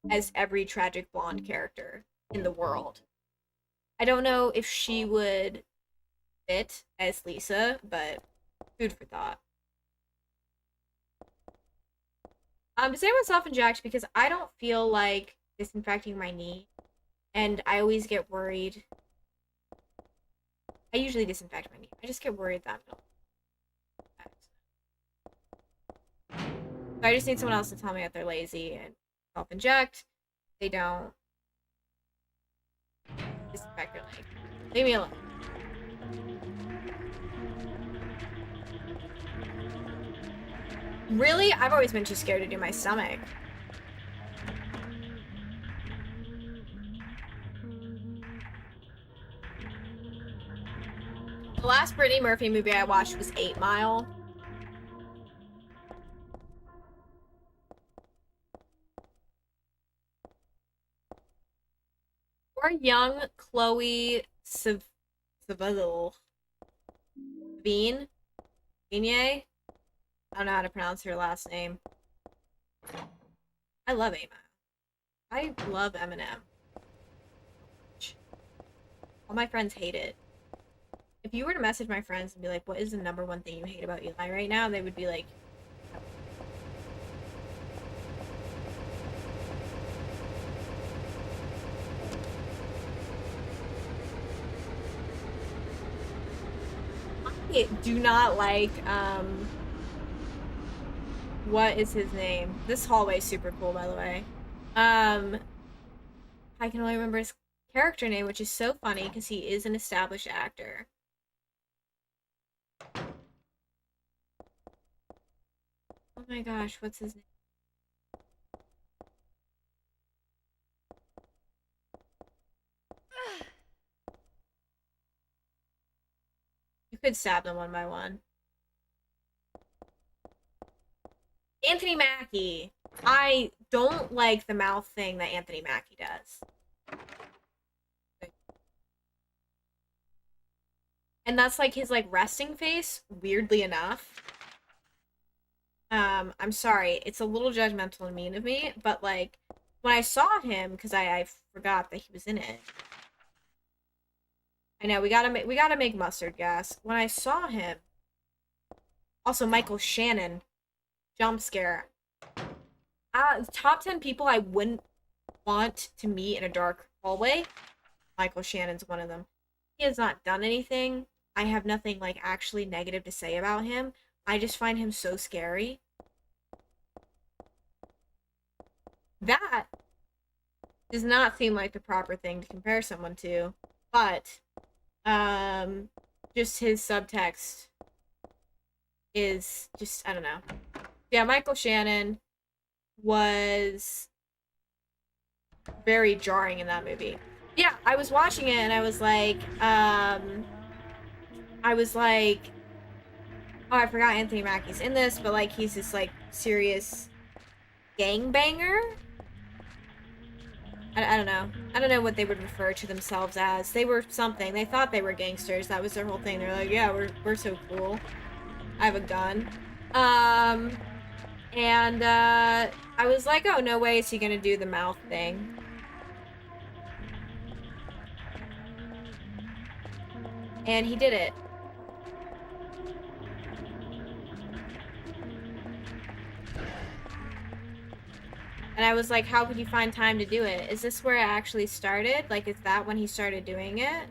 Speaker 1: as every tragic blonde character in the world. I don't know if she would fit as Lisa, but food for thought. Does anyone self-inject? Because I don't feel like disinfecting my knee, and I always get worried. I usually disinfect my knee. I just get worried that I'm gonna. So I just need someone else to tell me that they're lazy and self-inject. They don't disinfect your leg. Leave me alone. Really? I've always been too scared to do my stomach. The last Brittany Murphy movie I watched was 8 Mile. Or young Chloe Saville. Bean? Beignet? I don't know how to pronounce her last name. I love 8 Mile. I love Eminem. All my friends hate it. If you were to message my friends and be like, what is the number one thing you hate about Eli right now? They would be like, I do not like, what is his name? This hallway is super cool, by the way. I can only remember his character name, which is so funny because he is an established actor. Oh my gosh, what's his name? You could stab them one by one. Anthony Mackie. I don't like the mouth thing that Anthony Mackie does. And that's like his like resting face, weirdly enough. I'm sorry, it's a little judgmental and mean of me, but like when I saw him, because I forgot that he was in it. I know we gotta make mustard gas. When I saw him, also Michael Shannon, jump scare. Top 10 people I wouldn't want to meet in a dark hallway. Michael Shannon's one of them. He has not done anything. I have nothing like actually negative to say about him. I just find him so scary. That does not seem like the proper thing to compare someone to, but just his subtext is just, I don't know. Yeah, Michael Shannon was very jarring in that movie. Yeah, I was watching it and I was like, oh, I forgot Anthony Mackie's in this, but like he's this like serious gangbanger. I don't know. I don't know what they would refer to themselves as. They were something. They thought they were gangsters. That was their whole thing. They're like, yeah, we're so cool. I have a gun. Um, and I was like, oh, no way is he gonna do the mouth thing. And he did it. And I was like, how could you find time to do it? Is this where it actually started? Like, is that when he started doing it?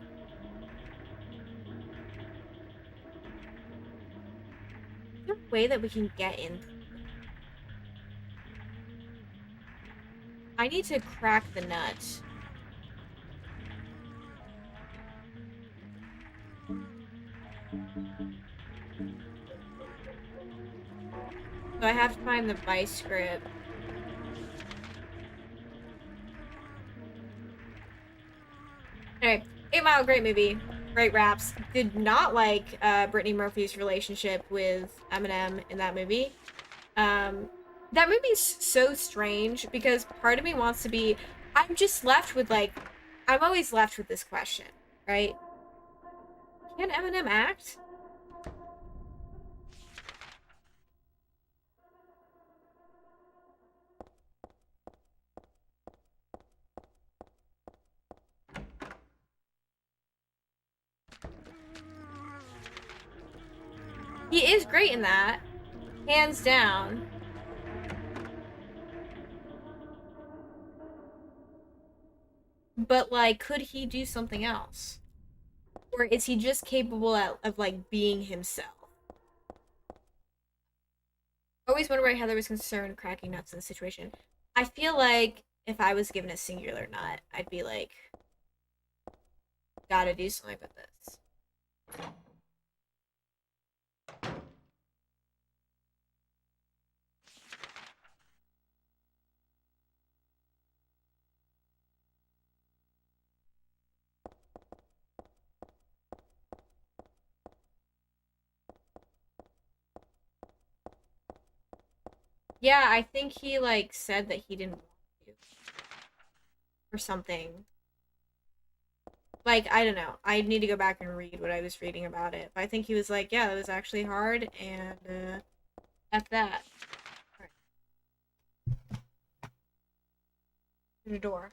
Speaker 1: Is there a way that we can get in? I need to crack the nut. So I have to find the vice script. Anyway, 8 Mile, great movie. Great raps. Did not like Brittany Murphy's relationship with Eminem in that movie. Um, that movie's so strange because part of me wants to be. I'm just left with like. I'm always left with this question, right? Can Eminem act? He is great in that, hands down. But like, could he do something else? Or is he just capable of like being himself? I always wonder why Heather was concerned cracking nuts in the situation. I feel like if I was given a singular nut, I'd be like, gotta do something with this. Yeah, I think he like said that he didn't want to or something. Like, I don't know. I need to go back and read what I was reading about it. But I think he was like, yeah, it was actually hard and at that. Alright. There's a door.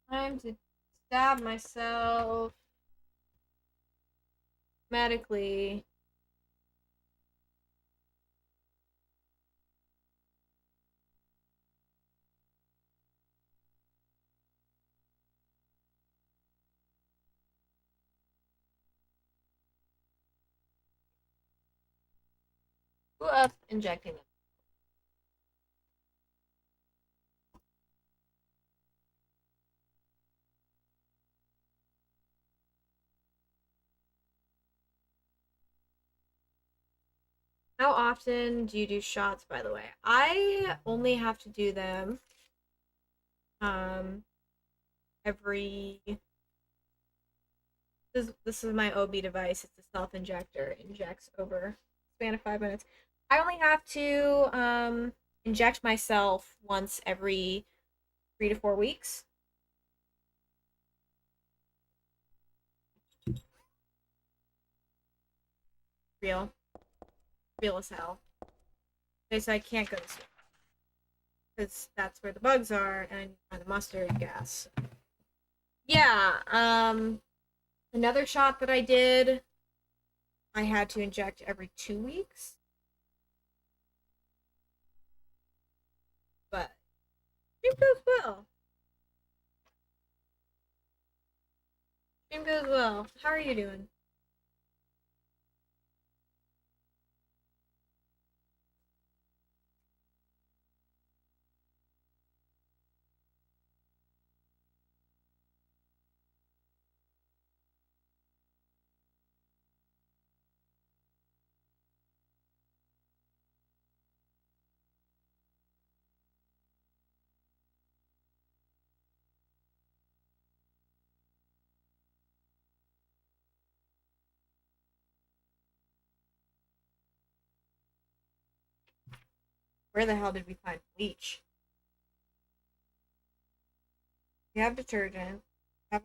Speaker 1: Time to stab myself medically. Up injecting them. How often do you do shots, by the way? I only have to do them um every this is my OB device. It's a self-injector. It injects over span of 5 minutes. I only have to inject myself once every 3 to 4 weeks. Real. Real as hell. Okay, so I can't go to sleep. Because that's where the bugs are, and I need to find the mustard gas. Yeah, another shot that I did, I had to inject every 2 weeks. But it goes well. Stream goes well. How are you doing? Where the hell did we find bleach? We have detergent. We have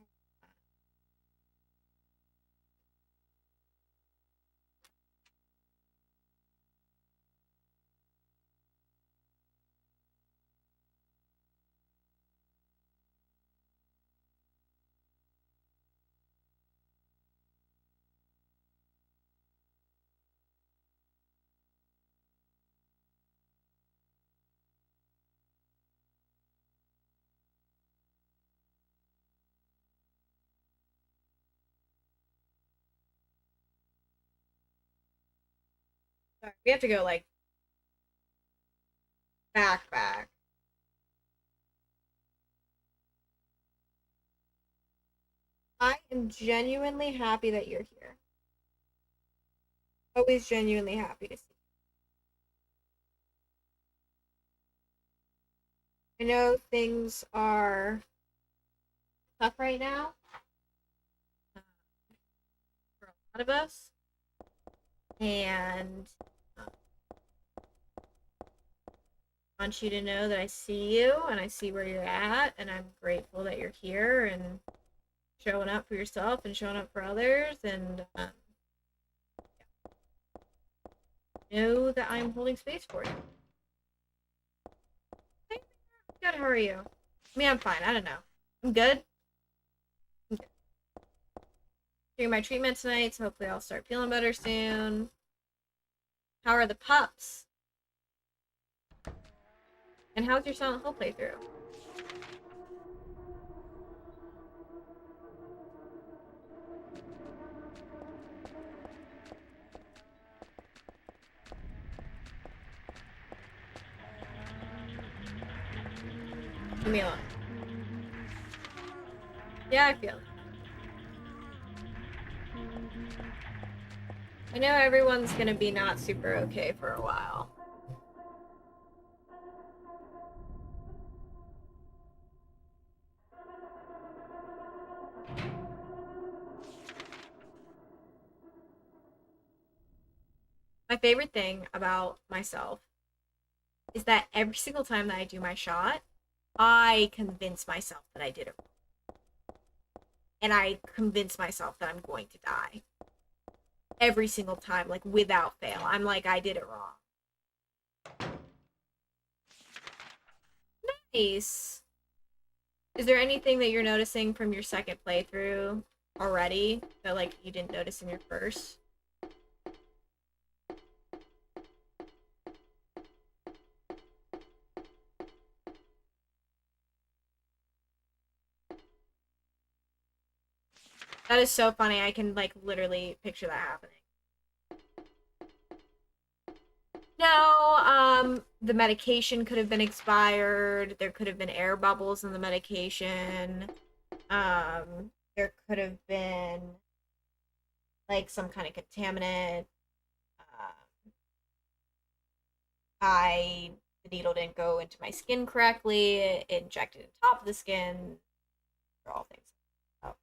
Speaker 1: sorry, we have to go like back. I am genuinely happy that you're here. Always genuinely happy to see you. I know things are tough right now uh, for a lot of us, and I want you to know that I see you and I see where you're at, and I'm grateful that you're here and showing up for yourself and showing up for others, and know that I'm holding space for you. Hey, good. How are you? I mean, I'm fine. I don't know. I'm good. I'm good. Doing my treatment tonight, so hopefully I'll start feeling better soon. How are the pups? And how's your Silent Hill playthrough? Leave me alone. Yeah, I feel it. I know everyone's gonna be not super okay for a while. My favorite thing about myself is that every single time that I do my shot, I convince myself that I did it wrong. And I convince myself that I'm going to die. Every single time, like without fail. I'm like, I did it wrong. Nice. Is there anything that you're noticing from your second playthrough already that like you didn't notice in your first? That is so funny. I can like literally picture that happening. No, the medication could have been expired. There could have been air bubbles in the medication. There could have been like some kind of contaminant. I the needle didn't go into my skin correctly. It injected in top of the skin. For all things. Oh.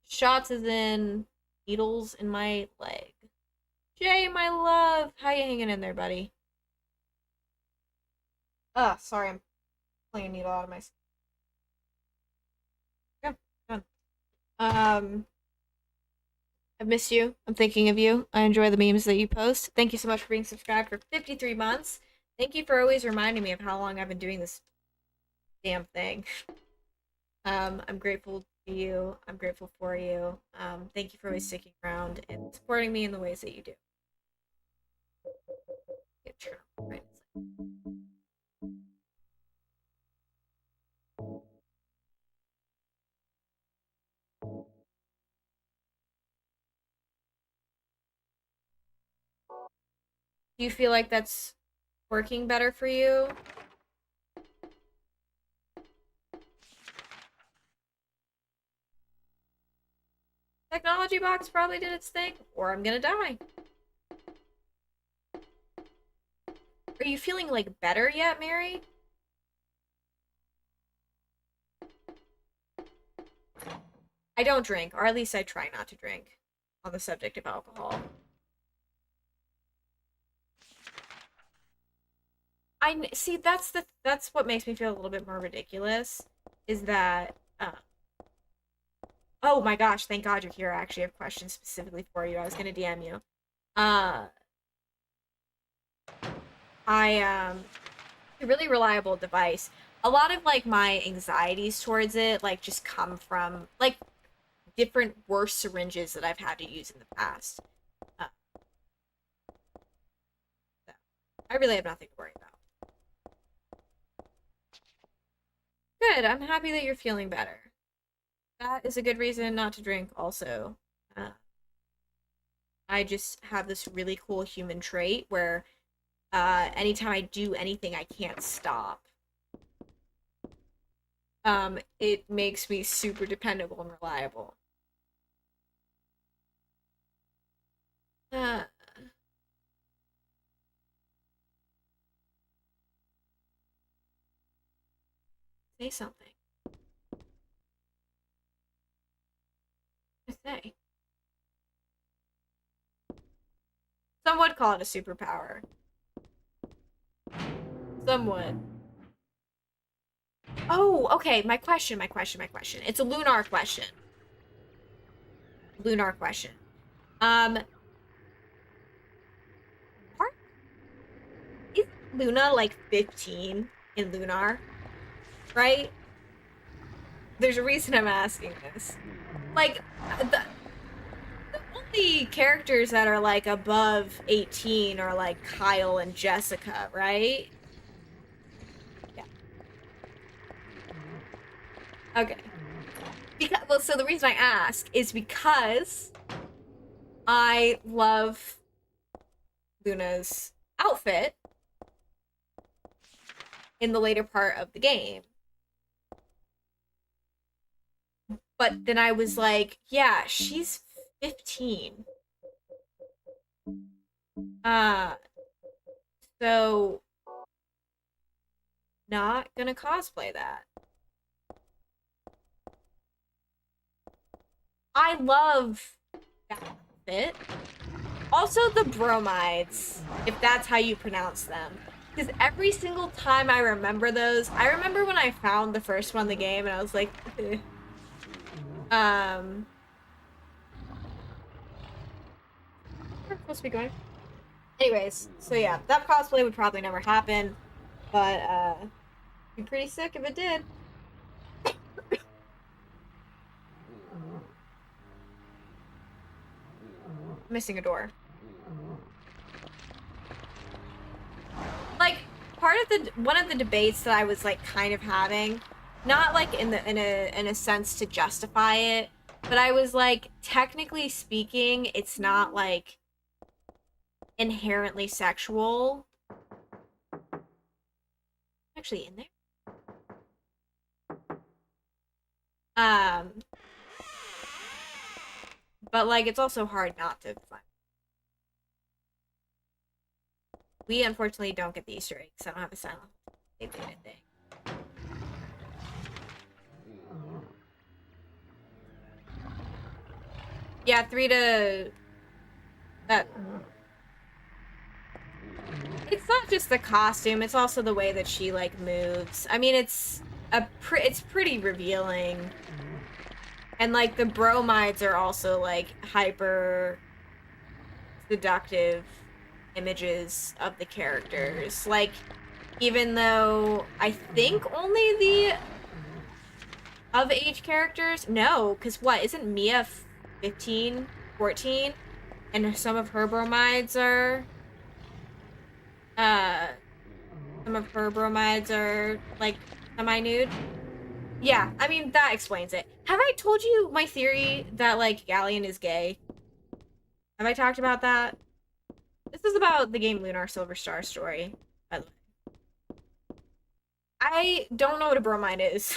Speaker 1: Shots is in needles in my leg. Jay, my love, how you hanging in there, buddy? Sorry, I'm pulling a needle out of my skin. Yeah, done. I've missed you. I'm thinking of you. I enjoy the memes that you post. Thank you so much for being subscribed for 53 months. Thank you for always reminding me of how long I've been doing this damn thing. I'm grateful to you. I'm grateful for you. Thank you for always sticking around and supporting me in the ways that you do. Get turn on right. Do you feel like that's working better for you? Technology box probably did its thing, or I'm gonna die. Are you feeling like better yet, Mary? I don't drink, or at least I try not to drink on the subject of alcohol. see that's what makes me feel a little bit more ridiculous is that oh my gosh, thank God you're here. I actually have questions specifically for you. I was gonna DM you. Uh I a really reliable device. A lot of like my anxieties towards it like just come from like different worse syringes that I've had to use in the past. Uh, so I really have nothing to worry about. Good. I'm happy that you're feeling better. That is a good reason not to drink also. Uh, I just have this really cool human trait where anytime I do anything, I can't stop. It makes me super dependable and reliable. Uh, say something. I say. Some would call it a superpower. Some would. Oh, okay. My question. It's a lunar question. Lunar question. Um, are, is Luna like 15 in lunar? Right? There's a reason I'm asking this. Like, the only characters that are like above 18 are like Kyle and Jessica, right? Yeah. Okay. Because, well, so the reason I ask is because I love Luna's outfit in the later part of the game. But then I was like, yeah, she's 15. Uh, so not gonna cosplay that. I love that outfit. Also the bromides, if that's how you pronounce them. Because every single time I remember those, I remember when I found the first one in the game and I was like, um, we're supposed to be going. Anyways, so yeah, that cosplay would probably never happen, but be pretty sick if it did. Missing a door. Like part of the one of the debates that I was like kind of having, not like in a sense to justify it, but I was like technically speaking, it's not like inherently sexual. Actually in there. Um but like it's also hard not to find. We unfortunately don't get the Easter eggs. I don't have a silent thing. Yeah, 3 to that. It's not just the costume, it's also the way that she like moves. I mean, it's pretty revealing. And like the bromides are also like hyper seductive images of the characters. Like even though I think only the of age characters, no, cuz what, isn't Mia 15, 14 and some of her bromides are uh some of her bromides are like semi-nude. Yeah, I mean that explains it. Have I told you my theory that like Galleon is gay? Have I talked about that? This is about the game Lunar Silver Star story, by the way. I don't know what a bromide is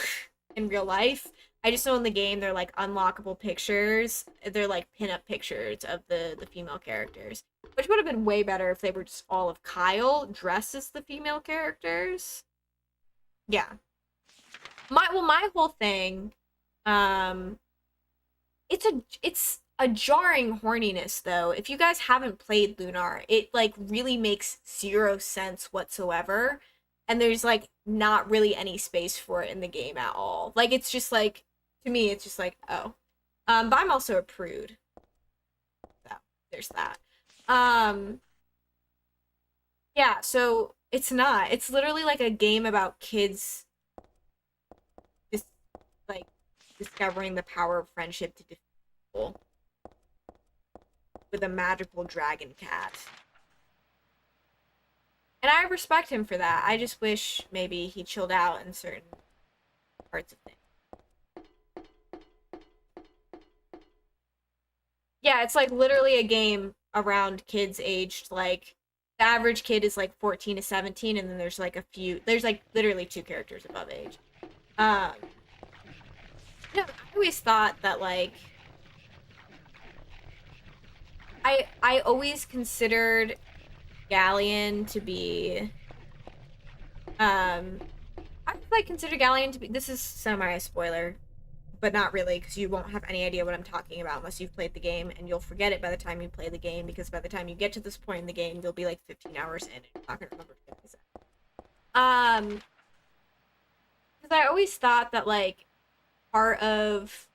Speaker 1: in real life. I just know in the game they're like unlockable pictures. They're like pinup pictures of the female characters. Which would have been way better if they were just all of Kyle dressed as the female characters. Yeah. My whole thing, um, it's a jarring horniness though. If you guys haven't played Lunar, it like really makes zero sense whatsoever. and there's like not really any space for it in the game at all. Like it's just like to me it's just like, oh. But I'm also a prude. So there's that. Um yeah, so it's not. It's literally like a game about kids just like discovering the power of friendship to defeat people with a magical dragon cat. And I respect him for that. I just wish maybe he chilled out in certain parts of things. Yeah, it's like literally a game around kids aged like the average kid is like 14 to 17 and then there's like literally two characters above age. Um I always thought that like I always considered Galleon to be um I like consider Galleon to be this is semi a spoiler, but not really because you won't have any idea what I'm talking about unless you've played the game and you'll forget it by the time you play the game because by the time you get to this point in the game you'll be like 15 hours in and you're not gonna remember what I said. Because I always thought that like part of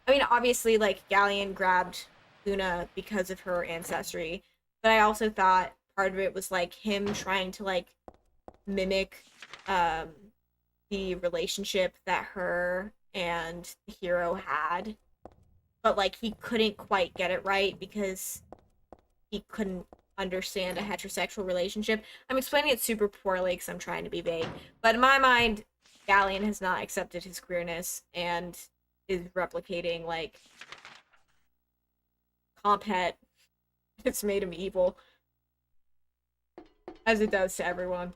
Speaker 1: I mean obviously like Galleon grabbed Luna because of her ancestry, but I also thought part of it was like him trying to like mimic um the relationship that her and the hero had, but like he couldn't quite get it right because he couldn't understand a heterosexual relationship. I'm explaining it super poorly because I'm trying to be vague, but in my mind, Galleon has not accepted his queerness and is replicating like Compet. It's made him evil, as it does to everyone.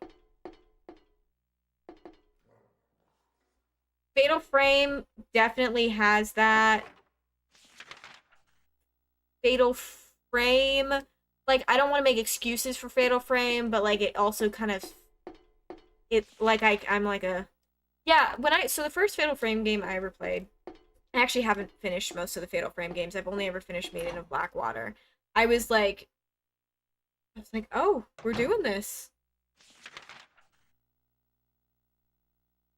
Speaker 1: Fatal Frame definitely has that. Fatal Frame, like I don't want to make excuses for Fatal Frame, but like it also kind of it like I'm like a yeah, when I so the first Fatal Frame game I ever played, I actually haven't finished most of the Fatal Frame games. I've only ever finished Maiden of Blackwater. I was like "Oh, we're doing this."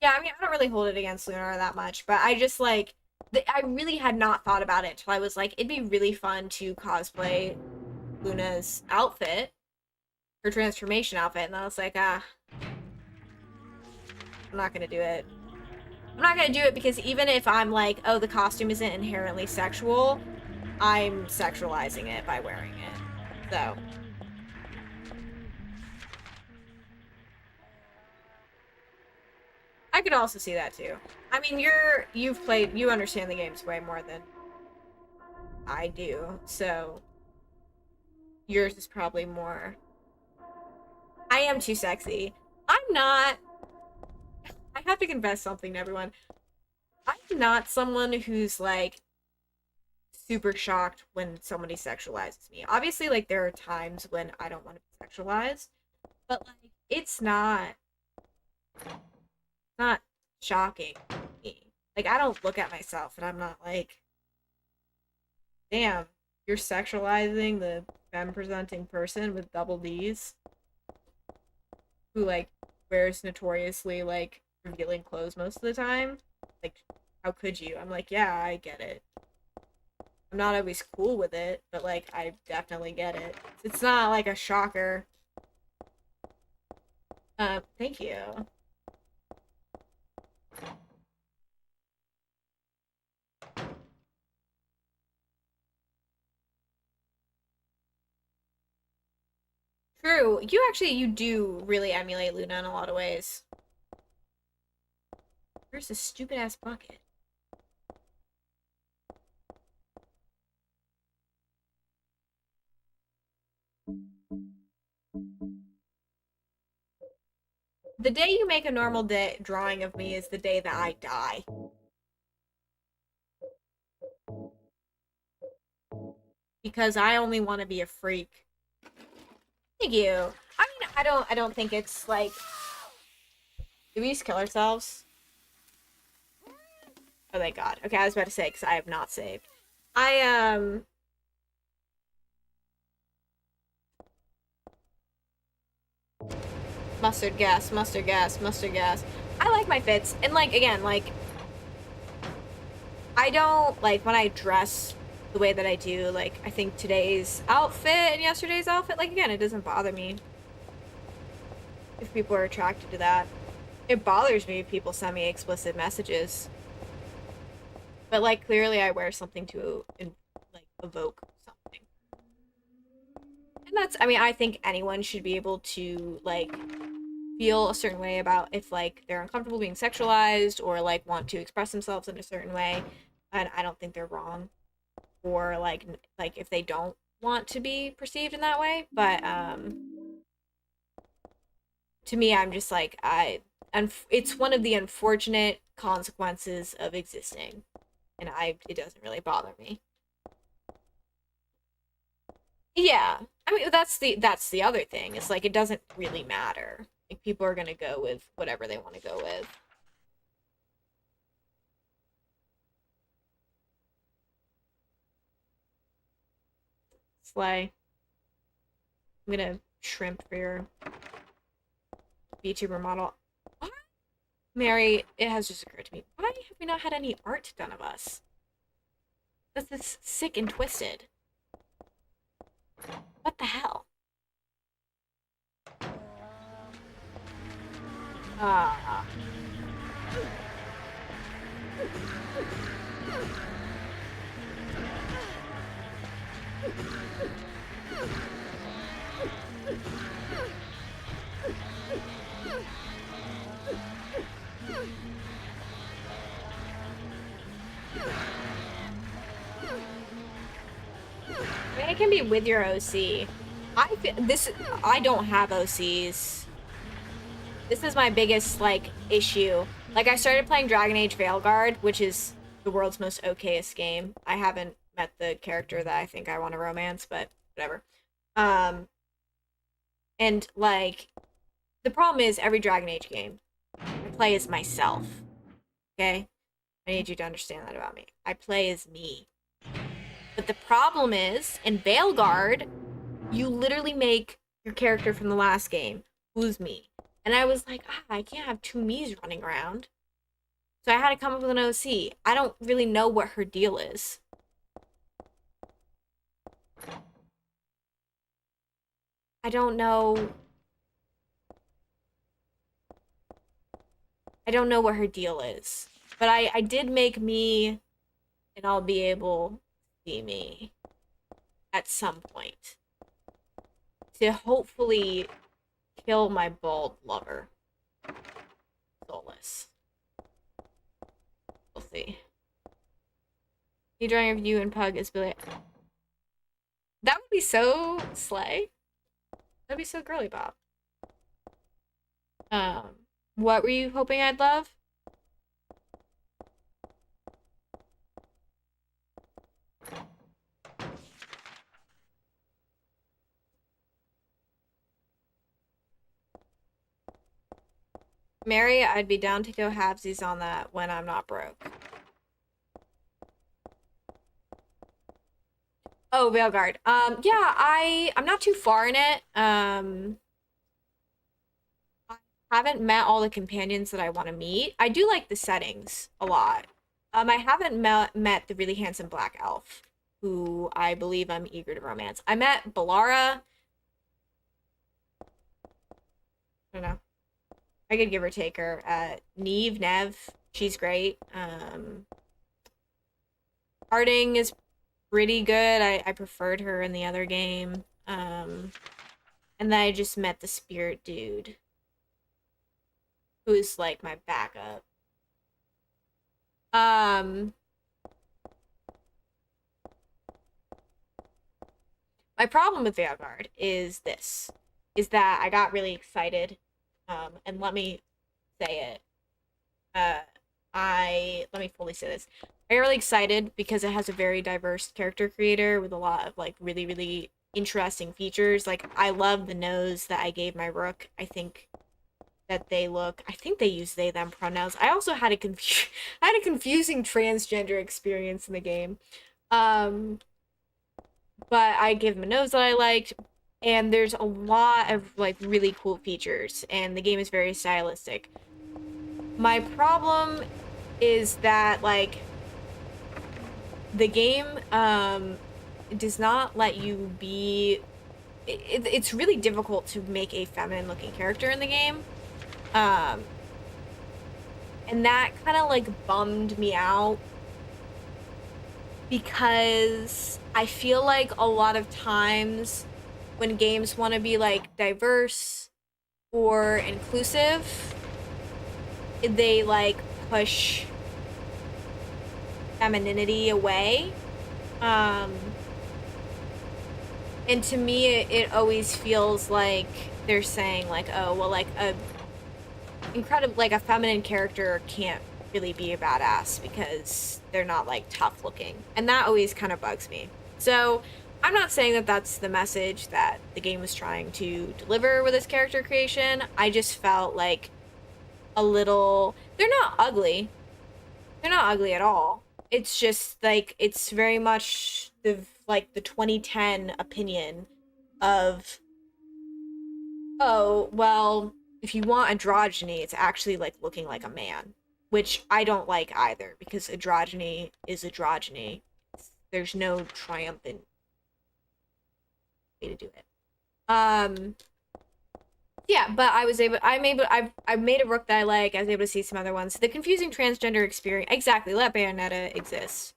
Speaker 1: Yeah, I mean, I don't really hold it against Lunar that much, but I just like I really had not thought about it until I was like, it'd be really fun to cosplay Luna's outfit, her transformation outfit, and I was like, I'm not gonna do it. I'm not gonna do it because even if I'm like, oh, the costume isn't inherently sexual, I'm sexualizing it by wearing it. So I could also see that too. I mean, you understand the games way more than I do, so yours is probably more. I am too sexy. I'm not. I have to confess something to everyone. I'm not someone who's like super shocked when somebody sexualizes me. Obviously, like there are times when I don't want to be sexualized, but like it's not shocking to me. Like I don't look at myself and I'm not like, damn, you're sexualizing the femme presenting person with double D's who like wears notoriously like revealing clothes most of the time. Like, how could you? I'm like, yeah, I get it. I'm not always cool with it, but like I definitely get it. It's not like a shocker. Thank you. True. You do really emulate Luna in a lot of ways. Where's this stupid ass bucket? The day you make a normal day drawing of me is the day that I die. Because I only want to be a freak. Thank you. I mean, I don't think it's like. Did we just kill ourselves? Oh thank God. Okay, I was about to say because I have not saved. I Mustard gas, mustard gas, mustard gas. I like my fits. And, like, again, like, I don't, like, when I dress the way that I do, like, I think today's outfit and yesterday's outfit, like, again, it doesn't bother me if people are attracted to that. It bothers me if people send me explicit messages. But, like, clearly I wear something to, like, evoke something. And that's, I mean, I think anyone should be able to, like, feel a certain way about if, like, they're uncomfortable being sexualized or, like, want to express themselves in a certain way. And I don't think they're wrong. Or, like, if they don't want to be perceived in that way. But, to me, I'm just like, it's one of the unfortunate consequences of existing. And it doesn't really bother me. Yeah. I mean, that's the other thing. It's like, it doesn't really matter. Like, people are gonna go with whatever they want to go with. Slay. I'm gonna shrimp for your VTuber model. What? Mary, it has just occurred to me. Why have we not had any art done of us? This is sick and twisted. What the hell? Ah. I mean, it can be with your OC. I don't have OCs. This is my biggest, like, issue. Like, I started playing Dragon Age Veilguard, which is the world's most okayest game. I haven't met the character that I think I want to romance, but whatever. Um, and, like, the problem is every Dragon Age game, I play as myself. Okay? I need you to understand that about me. I play as me. But the problem is, in Veilguard, you literally make your character from the last game, who's me. And I was like, I can't have two me's running around. So I had to come up with an OC. I don't really know what her deal is. I don't know. I don't know what her deal is. But I did make me, and I'll be able to see me at some point. To hopefully kill my bald lover. Soulless. We'll see. You drawing of you and Pug is Billy. That would be so slay. That'd be so girly Bob. What were you hoping I'd love? Mary, I'd be down to go halvesies on that when I'm not broke. Oh, Veilguard. Yeah, I'm not too far in it. I haven't met all the companions that I want to meet. I do like the settings a lot. I haven't met the really handsome black elf, who I believe I'm eager to romance. I met Balara. I don't know. I could give or take her. Nev, she's great. Harding is pretty good. I preferred her in the other game. And then I just met the spirit dude, who is like my backup. My problem with Veilguard is this, is that I got really excited, and let me say it. Let me fully say this. I got really excited because it has a very diverse character creator with a lot of, like, really, really interesting features. Like, I love the nose that I gave my rook. I think that I think they use they them pronouns. I also had I had a confusing transgender experience in the game. But I gave him a nose that I liked. and there's a lot of like really cool features, and the game is very stylistic. My problem is that like the game does not let you be it's really difficult to make a feminine looking character in the game. Um and that kind of like bummed me out because I feel like a lot of times when games want to be like diverse or inclusive, they like push femininity away. Um, and to me, it always feels like they're saying like, oh, well, like like a feminine character can't really be a badass because they're not like tough looking, and that always kind of bugs me. So I'm not saying that that's the message that the game was trying to deliver with its character creation. I just felt like a little. They're not ugly. They're not ugly at all. It's just like it's very much the 2010 opinion of, oh, well, if you want androgyny, it's actually like looking like a man, which I don't like either because androgyny is androgyny. There's no triumphant way to do it. Yeah, but I made a rook that I like. I was able to see some other ones. The confusing transgender experience, exactly, let Bayonetta exist.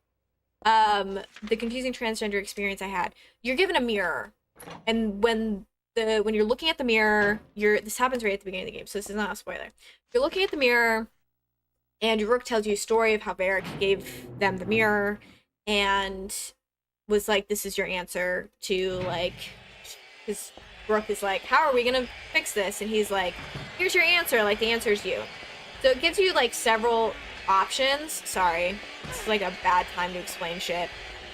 Speaker 1: The confusing transgender experience I had. You're given a mirror, and when you're looking at the mirror, this happens right at the beginning of the game, so this is not a spoiler. You're looking at the mirror, and your rook tells you a story of how Varric gave them the mirror, and was like, "This is your answer to like." His rook is like, "How are we gonna fix this?" And he's like, "Here's your answer. Like the answer is you." So it gives you like several options. Sorry, it's like a bad time to explain shit.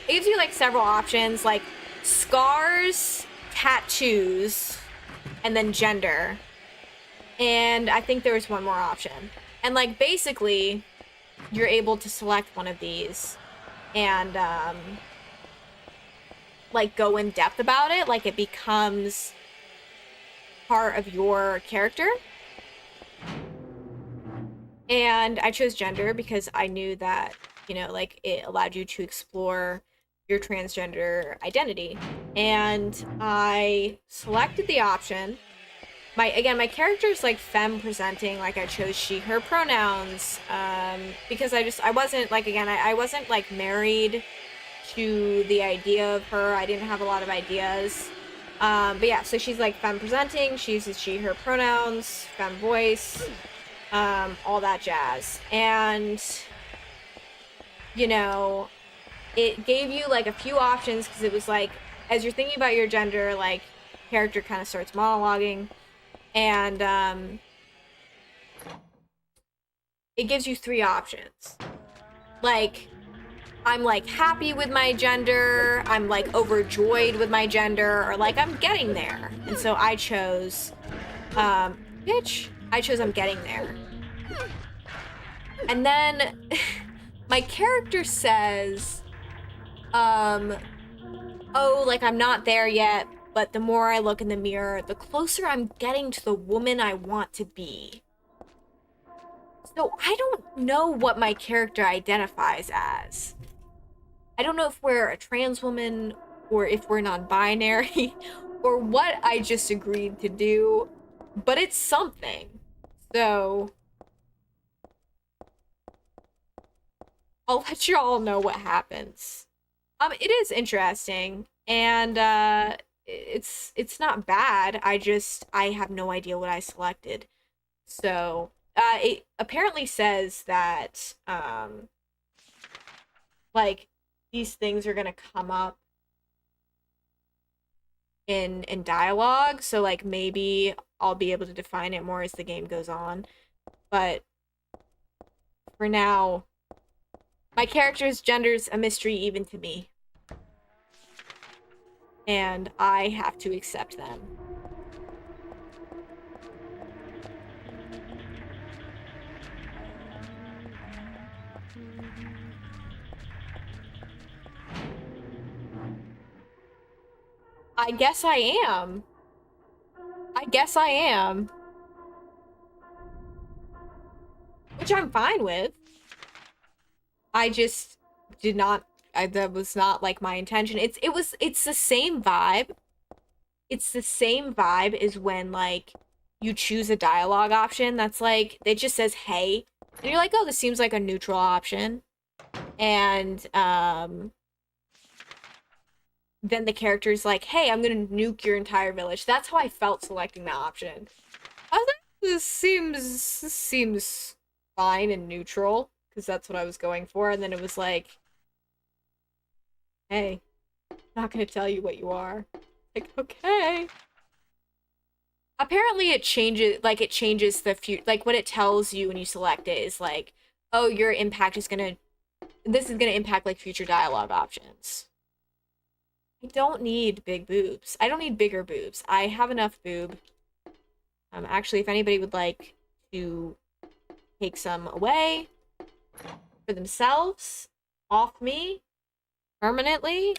Speaker 1: It gives you like several options, like scars, tattoos, and then gender. And I think there was one more option. And like basically, you're able to select one of these and like go in depth about it. Like it becomes part of your character. And I chose gender because I knew that, like it allowed you to explore your transgender identity. And I selected the option. My character is like femme presenting, like I chose she, her pronouns, because I wasn't like, again, I wasn't like married to the idea of her. I didn't have a lot of ideas. But yeah, so she's like femme presenting, she uses she, her pronouns, femme voice, all that jazz. And, it gave you like a few options because it was like, as you're thinking about your gender, like, character kind of starts monologuing. And, it gives you three options. Like, I'm like happy with my gender, I'm like overjoyed with my gender, or like I'm getting there. And so I chose, I chose I'm getting there. And then my character says, oh, like I'm not there yet, but the more I look in the mirror, the closer I'm getting to the woman I want to be. So I don't know what my character identifies as. I don't know if we're a trans woman or if we're non-binary or what I just agreed to do, but it's something. So I'll let you all know what happens. It is interesting, and it's not bad. I have no idea what I selected. So it apparently says that like these things are gonna come up in dialogue, so like maybe I'll be able to define it more as the game goes on. But for now, my character's gender's a mystery even to me. And I have to accept them. I guess I am. I guess I am. Which I'm fine with. I just did not, that was not like my intention. It's the same vibe. It's the same vibe as when like you choose a dialogue option that's like, it just says, hey. And you're like, oh, this seems like a neutral option. And, then the character's like, hey, I'm gonna nuke your entire village. That's how I felt selecting that option. I was like, this seems fine and neutral, because that's what I was going for. And then it was like, hey, I'm not gonna tell you what you are. Like, okay. Apparently it changes the future, like what it tells you when you select it is like, oh, your impact is gonna, this is gonna impact like future dialogue options. I don't need big boobs. I don't need bigger boobs. I have enough boob. Actually, if anybody would like to take some away for themselves, off me, permanently,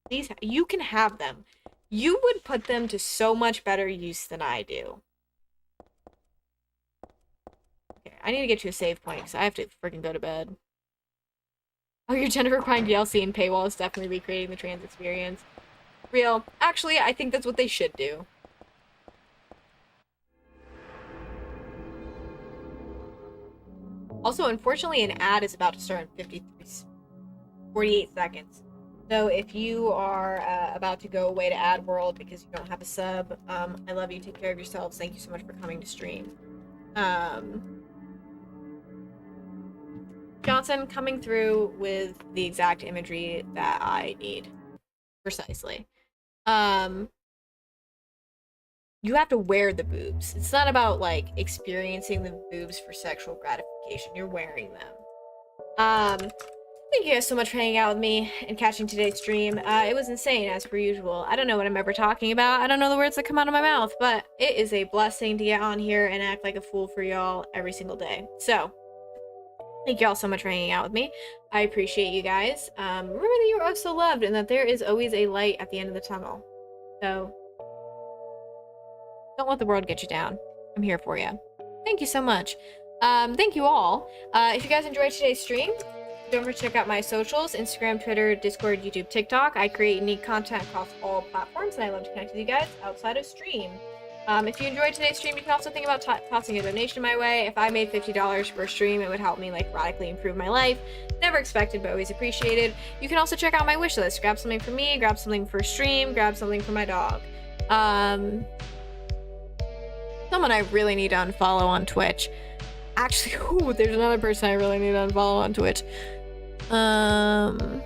Speaker 1: these, you can have them. You would put them to so much better use than I do. Okay, I need to get to a save point because I have to freaking go to bed. Oh, your gender requiring DLC and paywall is definitely recreating the trans experience. Real. Actually, I think that's what they should do. Also, unfortunately, an ad is about to start in 48 seconds. So if you are about to go away to ad world because you don't have a sub, I love you. Take care of yourselves. Thank you so much for coming to stream. Johnson coming through with the exact imagery that I need. Precisely. You have to wear the boobs. It's not about like experiencing the boobs for sexual gratification. You're wearing them. Thank you guys so much for hanging out with me and catching today's stream. It was insane as per usual. I don't know what I'm ever talking about. I don't know the words that come out of my mouth, but it is a blessing to get on here and act like a fool for y'all every single day. So, thank y'all so much for hanging out with me. I appreciate you guys. Remember that you are oh so loved and that there is always a light at the end of the tunnel. So, don't let the world get you down. I'm here for you. Thank you so much. Thank you all. If you guys enjoyed today's stream, don't forget to check out my socials, Instagram, Twitter, Discord, YouTube, TikTok. I create unique content across all platforms, and I love to connect with you guys outside of stream. If you enjoyed today's stream, you can also think about tossing a donation my way. If I made $50 per stream, it would help me like radically improve my life. Never expected, but always appreciated. You can also check out my wish list. Grab something for me, grab something for stream, grab something for my dog. Someone I really need to unfollow on Twitch. Actually, ooh, there's another person I really need to unfollow on Twitch. I'm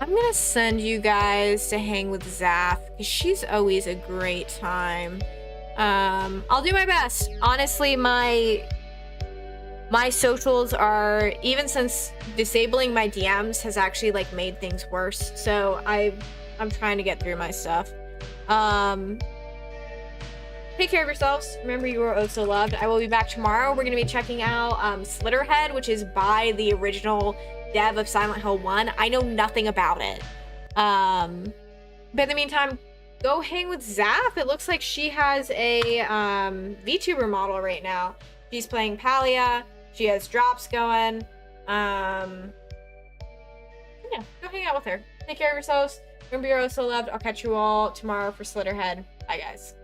Speaker 1: gonna send you guys to hang with Zaf because she's always a great time. I'll do my best. Honestly, my socials are, even since disabling my DMs has actually like made things worse. So I'm trying to get through my stuff. Take care of yourselves. Remember, you are oh so loved. I will be back tomorrow. We're going to be checking out Slitterhead, which is by the original dev of Silent Hill 1. I know nothing about it. But in the meantime, go hang with Zaf. It looks like she has a VTuber model right now. She's playing Palia. She has drops going. Yeah, go hang out with her. Take care of yourselves. Remember, you're oh so loved. I'll catch you all tomorrow for Slitterhead. Bye, guys.